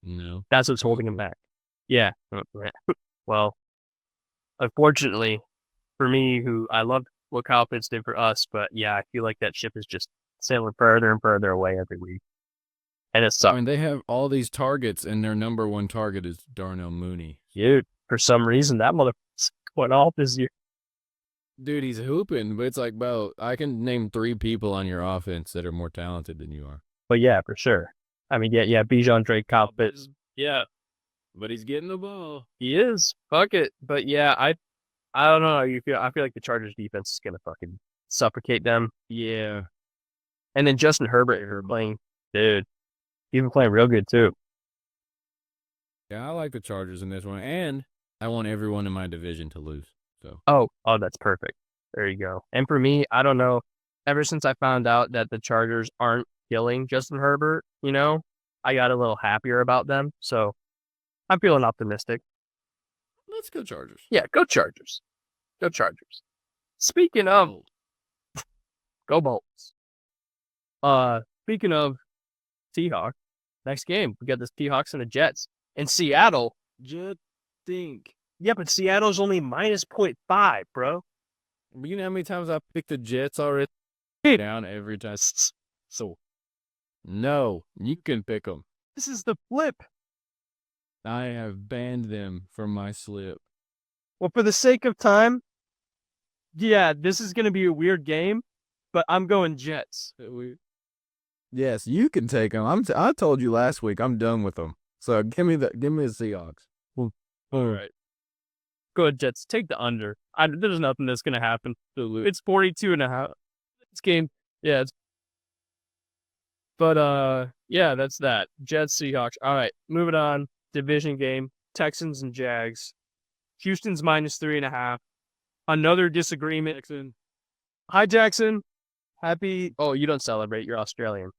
No. That's what's holding him back. Yeah. Well, unfortunately, for me, who I love what Kyle Pitts did for us, but yeah, I feel like that ship is just sailing further and further away every week. And it sucks. I mean, they have all these targets, and their number one target is Darnell Mooney. Dude, for some reason, that motherfucker's going off this year. Dude, he's hooping, but it's like, bro, I can name 3 people on your offense that are more talented than you are. But yeah, for sure. I mean, yeah, Bijan, Drake, Kyle Pitts. Yeah, But he's getting the ball. he is. Fuck it. But yeah, I don't know how you feel. I feel like the Chargers defense is gonna fucking suffocate them. Yeah. And then Justin Herbert playing, dude, he's been playing real good too. Yeah, I like the Chargers in this one, and I want everyone in my division to lose. So Oh, that's perfect. There you go. And for me, I don't know. Ever since I found out that the Chargers aren't killing Justin Herbert, I got a little happier about them. So I'm feeling optimistic. let's go Chargers. Yeah, go Chargers. Go Chargers. Speaking of, go Bolts. Speaking of Seahawks, next game we got the Seahawks and the Jets in Seattle. Just think. Yeah, but Seattle's only minus 0.5, bro. You know how many times I picked the Jets already? Down every time. So, no, you can pick them. This is the flip. I have banned them from my slip. Well, for the sake of time, yeah, this is going to be a weird game, but I'm going Jets. Yes, you can take them. I told you last week I'm done with them. So give me the Seahawks. All right. Go ahead, Jets. Take the under. There's nothing that's going to happen. It's 42.5. This game, yeah. But, yeah, that's that. Jets, Seahawks. All right, moving on. Division game. Texans and Jags. Houston's minus 3.5. Another disagreement. Jackson. Hi, Jackson. Happy. Oh, you don't celebrate. You're Australian.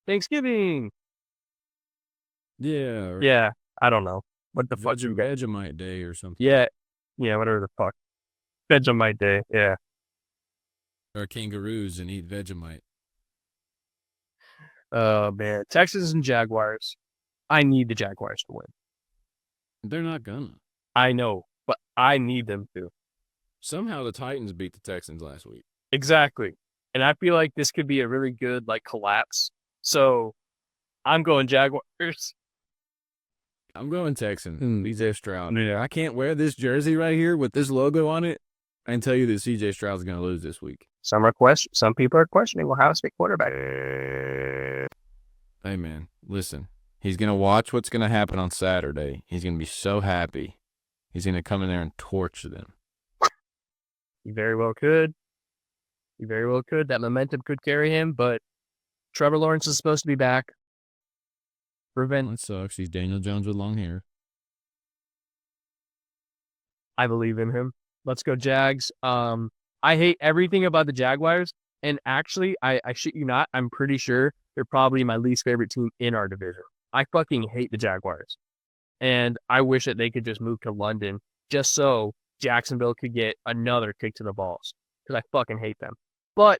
Thanksgiving. Yeah. Yeah, I don't know. What the fuck? Vegemite Day or something. Yeah, whatever the fuck. Vegemite Day. Yeah. Or kangaroos and eat Vegemite. Oh man, Texans and Jaguars. I need the Jaguars to win. They're not gonna. I know, but I need them to. Somehow the Titans beat the Texans last week. Exactly. And I feel like this could be a really good collapse. So I'm going Jaguars. I'm going Texans. CJ Stroud. Yeah, I can't wear this jersey right here with this logo on it and tell you that CJ Stroud's going to lose this week. Some people are questioning Ohio State quarterback. Hey, man, listen. He's going to watch what's going to happen on Saturday. He's going to be so happy. He's going to come in there and torch them. He very well could. That momentum could carry him, but Trevor Lawrence is supposed to be back. That sucks. He's Daniel Jones with long hair. I believe in him. Let's go Jags. I hate everything about the Jaguars. And actually, I shit you not, I'm pretty sure they're probably my least favorite team in our division. I fucking hate the Jaguars. And I wish that they could just move to London just so Jacksonville could get another kick to the balls. Because I fucking hate them. But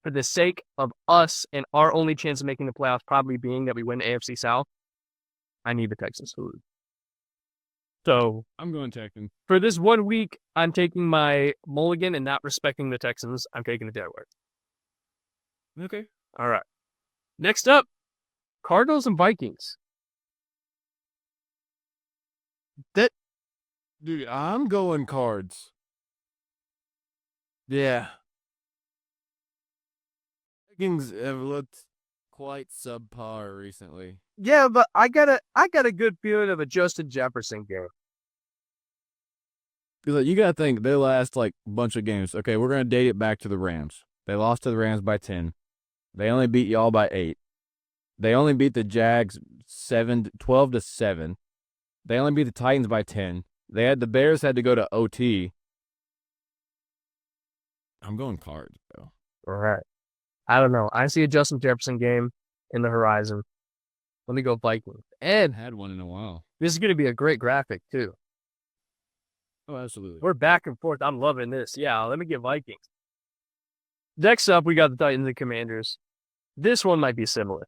for the sake of us and our only chance of making the playoffs probably being that we win AFC South, I need the Texans to lose. So I'm going Texans. For this 1 week, I'm taking my mulligan and not respecting the Texans. I'm taking the Jaguars. Okay. All right. Next up, Cardinals and Vikings. Dude, I'm going Cards. Yeah. Vikings have looked quite subpar recently. Yeah, but I got a good feeling of a Justin Jefferson game. Because you got to think, they last bunch of games. Okay, we're going to date it back to the Rams. They lost to the Rams by 10. They only beat y'all by 8. They only beat the Jags 12-7. They only beat the Titans by 10. The Bears had to go to OT. I'm going Cards, bro. All right. I don't know. I see a Justin Jefferson game in the horizon. Let me go Vikings. And Had one in a while. this is going to be a great graphic, too. Oh, absolutely. We're back and forth. I'm loving this. Yeah, let me get Vikings. Next up, we got the Titans and Commanders. This one might be similar.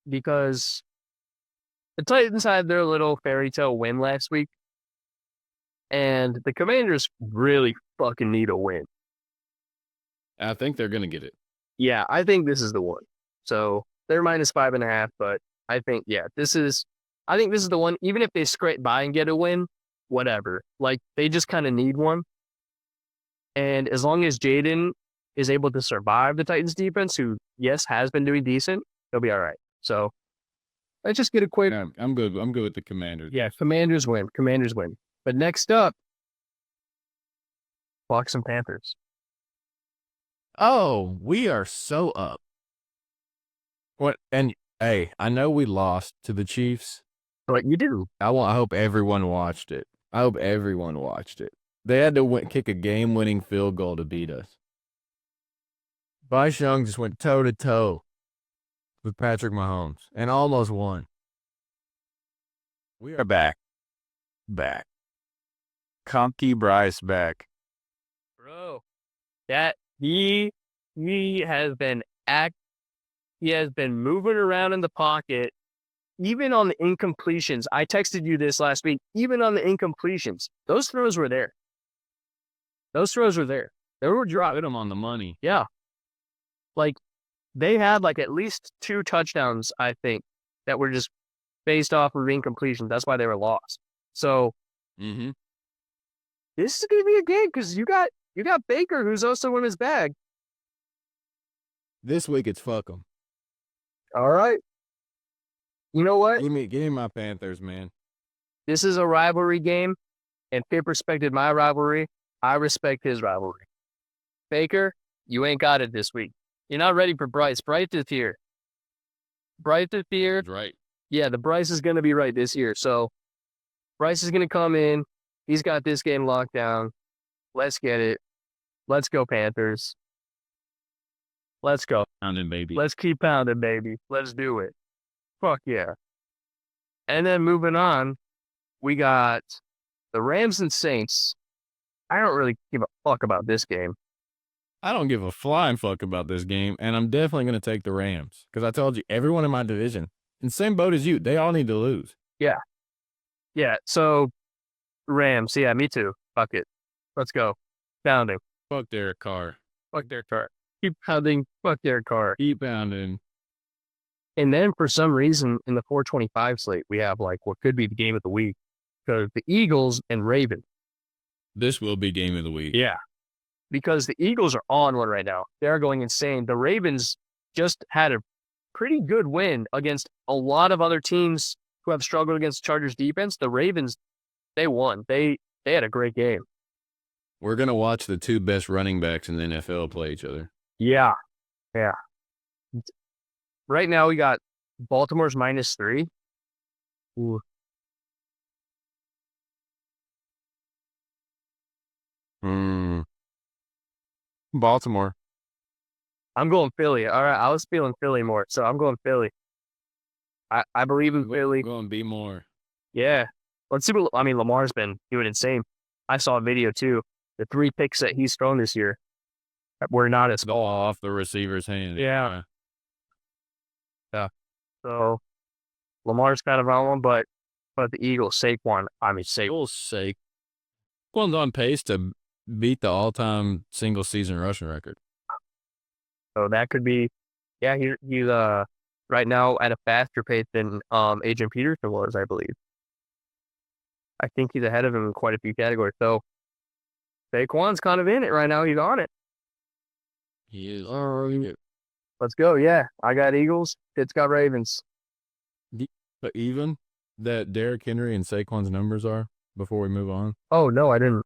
Because the Titans had their little fairy tale win last week. And the Commanders really fucking need a win. I think they're going to get it. Yeah, I think this is the one. So they're minus 5.5, but I think this is the one. Even if they scrape by and get a win, whatever. They just kind of need one. And as long as Jaden is able to survive the Titans defense, who, yes, has been doing decent, he'll be all right. So let's just get a quick. Yeah, I'm good. I'm good with the Commanders. Yeah, Commanders win. Commanders win. But next up, Bucks and Panthers. Oh, we are so up. What? And hey, I know we lost to the Chiefs. But you do. I hope everyone watched it. I hope everyone watched it. They had to kick a game-winning field goal to beat us. Bryce Young just went toe-to-toe with Patrick Mahomes and almost won. We are back. Back. Conky Bryce back. Bro, that he has been he has been moving around in the pocket, even on the incompletions. I texted you this last week. Even on the incompletions, those throws were there. Those throws were there. They were dropping Put him on the money. Yeah. Like, they had like at least 2 touchdowns, I think, that were just based off of incompletion. That's why they were lost. So Mm-hmm. this is going to be a game because you got Baker, who's also in his bag. This week it's fuck 'em. All right. You know what? Give me my Panthers, man. This is a rivalry game, and Pip respected my rivalry. I respect his rivalry. Baker, you ain't got it this week. You're not ready for Bryce. Bryce is here. Bryce is here. That's right. Yeah, the Bryce is going to be right this year. So Bryce is going to come in. He's got this game locked down. Let's get it. Let's go, Panthers. Let's go. Pounding, baby. Let's keep pounding, baby. Let's do it. Fuck yeah. And then moving on, we got the Rams and Saints. I don't really give a fuck about this game. I don't give a flying fuck about this game, and I'm definitely going to take the Rams because I told you, everyone in my division, in the same boat as you, they all need to lose. Yeah. Yeah, so Rams. Yeah, me too. Fuck it. Let's go. Pounding. Fuck Derek Carr. Fuck Derek Carr. Keep pounding. Fuck Derek Carr. Keep pounding. And then for some reason in the 425 slate, we have like what could be the game of the week. So the Eagles and Ravens. This will be game of the week. Yeah. Because the Eagles are on one right now. They're going insane. The Ravens just had a pretty good win against a lot of other teams who have struggled against Chargers defense. The Ravens, they won. They had a great game. We're going to watch the 2 best running backs in the NFL play each other. Yeah. Yeah. Right now we got Baltimore's -3. Ooh. Baltimore. I'm going Philly. All right. I was feeling Philly more, so I'm going Philly. I believe in Philly. Go and be more. Yeah. Let's see what, I mean, Lamar's been doing insane. I saw a video too. The 3 picks that he's thrown this year were not as All off the receiver's hand. Yeah. So Lamar's kind of on one, but the Eagles, Saquon. Eagles' sake. Saquon's on pace to beat the all-time single-season rushing record. So that could be, yeah, he's right now at a faster pace than Adrian Peterson was, I believe. I think he's ahead of him in quite a few categories. So Saquon's kind of in it right now. He's on it. He is. Let's go. Yeah, I got Eagles. It's got Ravens. But even that Derrick Henry and Saquon's numbers are before we move on. Oh, no, I didn't.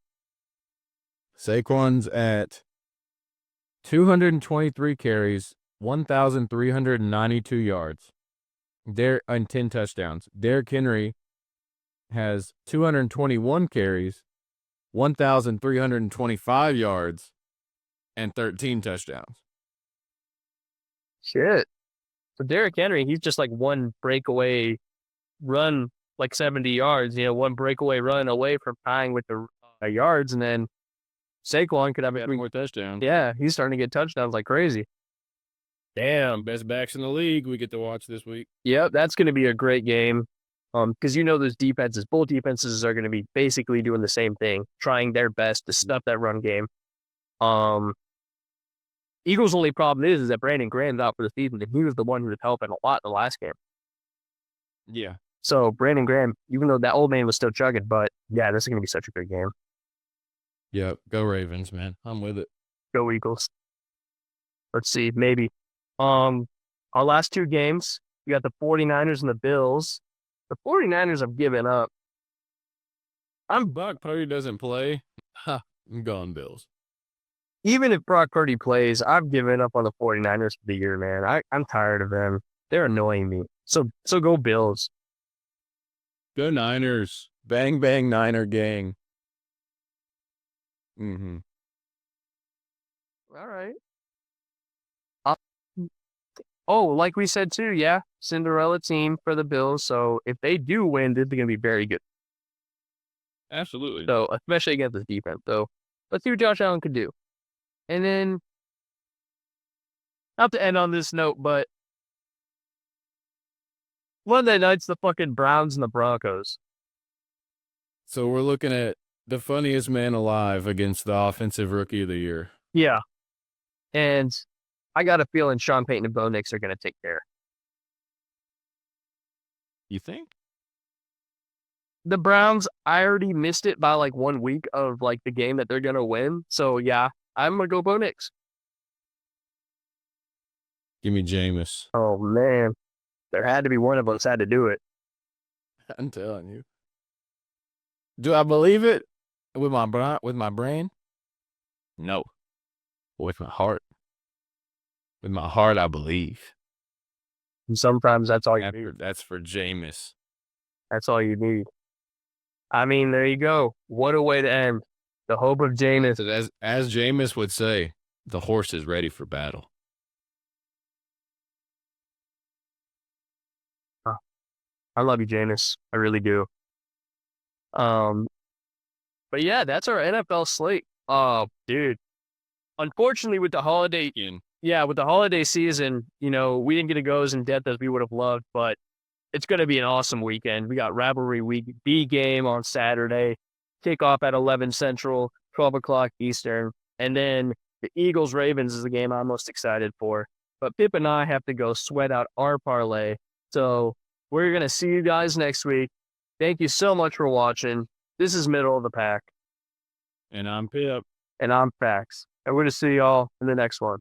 Saquon's at 223 carries, 1,392 yards. And 10 touchdowns. Derrick Henry has 221 carries, 1,325 yards, and 13 touchdowns. Shit. So Derrick Henry, he's just like one breakaway run, like 70 yards, one breakaway run away from tying with the yards, and then Saquon could have more touchdowns. Yeah, he's starting to get touchdowns like crazy. Damn. Best backs in the league we get to watch this week. Yep, that's going to be a great game. Because those defenses, both defenses are going to be basically doing the same thing, trying their best to stuff that run game. Eagles' only problem is that Brandon Graham's out for the season, and he was the one who was helping a lot in the last game. Yeah. So Brandon Graham, even though that old man was still chugging, but yeah, this is going to be such a good game. Yep. Go Ravens, man. I'm with it. Go Eagles. Let's see, maybe. Our last two games, we got the 49ers and the Bills. The 49ers have given up. Brock Purdy doesn't play. Ha, I'm going Bills. Even if Brock Purdy plays, I've given up on the 49ers for the year, man. I'm tired of them. They're annoying me. So go Bills. Go Niners. Bang, bang, Niner gang. Mm-hmm. All right. Oh, like we said too, yeah. Cinderella team for the Bills. So if they do win, they're going to be very good. Absolutely. So especially against this defense. So let's see what Josh Allen can do. And then, not to end on this note, but Monday night's the fucking Browns and the Broncos. So we're looking at the funniest man alive against the offensive rookie of the year. Yeah. And I got a feeling Sean Payton and Bo Nix are going to take care. You think? The Browns, I already missed it by like 1 week of like the game that they're going to win. So yeah, I'm going to go Bo Nix. Give me Jameis. Oh man. There had to be one of us had to do it. I'm telling you. Do I believe it with my brain? No. With my heart. With my heart, I believe. And sometimes that's all you need. That's for Jameis. That's all you need. I mean, there you go. What a way to end. The hope of Jameis. As Jameis would say, the horse is ready for battle. I love you, Jameis. I really do. But yeah, that's our NFL slate. Oh, dude. Unfortunately, with the holiday, with the holiday season, we didn't get to go as in depth as we would have loved, but it's going to be an awesome weekend. We got Rivalry Week B game on Saturday, kickoff at 11 Central, 12 o'clock Eastern, and then the Eagles-Ravens is the game I'm most excited for. But Pip and I have to go sweat out our parlay, so we're going to see you guys next week. Thank you so much for watching. This is Middle of the Pack. And I'm Pip. And I'm Fax. And we're going to see y'all in the next one.